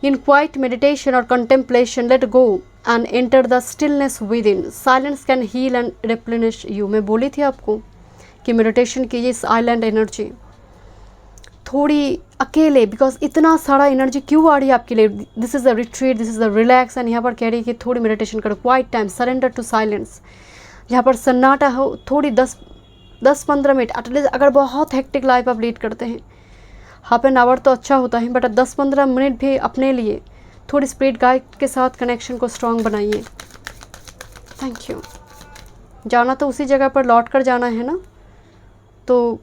In quiet meditation or contemplation, let go and enter the stillness within. Silence can heal and replenish you. मैं बोली थी आपको कि मेडिटेशन कीजिए इस आइलैंड एनर्जी, थोड़ी अकेले, बिकॉज इतना सारा एनर्जी क्यों आ रही है आपके लिए। This is the retreat, this is the relax, and यहाँ पर कह रही है कि थोड़ी मेडिटेशन करो, quiet time, surrender to silence. यहाँ पर सन्नाटा हो, थोड़ी 10-15 मिनट एटलीस्ट। अगर बहुत हेक्टिक लाइफ आप लीड करते हैं, हाफ एन आवर तो अच्छा होता है, बट 10-15 मिनट भी अपने लिए थोड़ी स्पिरिट गाइड के साथ कनेक्शन को स्ट्रॉन्ग बनाइए। Thank you. जाना तो उसी जगह पर लौट कर जाना है ना, तो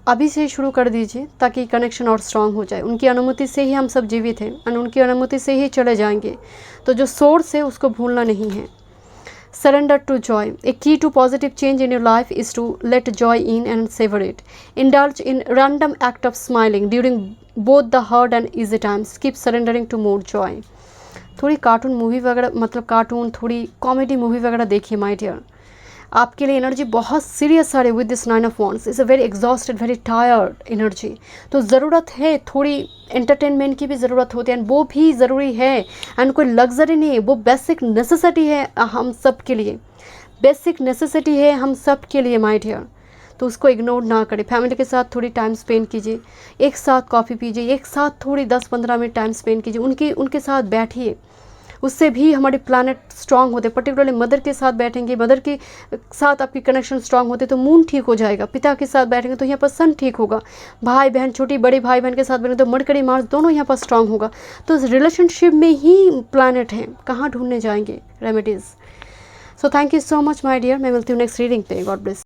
अभी से ही शुरू कर दीजिए ताकि कनेक्शन और स्ट्रॉन्ग हो जाए। उनकी अनुमति से ही हम सब जीवित हैं और उनकी अनुमति से ही चले जाएंगे, तो जो सोर्स है उसको भूलना नहीं है। Surrender to joy. A key to positive change in your life is to let joy in and savor it. Indulge in random act of smiling during both the hard and easy times. Keep surrendering to more joy. थोड़ी cartoon movie वगैरह, मतलब cartoon, थोड़ी comedy movie वगैरह देखिए my dear. आपके लिए energy बहुत serious आ रही है with this 9 of wands. Is a very exhausted, very tired energy, तो ज़रूरत है थोड़ी एंटरटेनमेंट की भी ज़रूरत होती है, एंड वो भी ज़रूरी है, एंड कोई लग्जरी नहीं है, वो बेसिक नेसेसिटी है हम सब के लिए, बेसिक नेसेसिटी है हम सब के लिए माय डियर। तो उसको इग्नोर ना करें। फैमिली के साथ थोड़ी टाइम स्पेंड कीजिए, एक साथ कॉफ़ी पीजिए, एक साथ थोड़ी 10-15 मिनट टाइम स्पेंड कीजिए, उनके साथ बैठिए। उससे भी हमारे प्लानट स्ट्रांग होते, पर्टिकुलरली मदर के साथ बैठेंगे, मदर के साथ आपकी कनेक्शन स्ट्रांग होते तो मून ठीक हो जाएगा। पिता के साथ बैठेंगे तो यहाँ पर सन ठीक होगा। भाई बहन, छोटी बड़ी भाई बहन के साथ बैठेंगे तो मरकरी मार्स दोनों यहाँ पर स्ट्रांग होगा। तो इस रिलेशनशिप में ही प्लानट हैं, कहाँ ढूंढने जाएंगे remedies. So thank you so much my dear. मैं मिलती हूँ नेक्स्ट रीडिंग पे। God bless.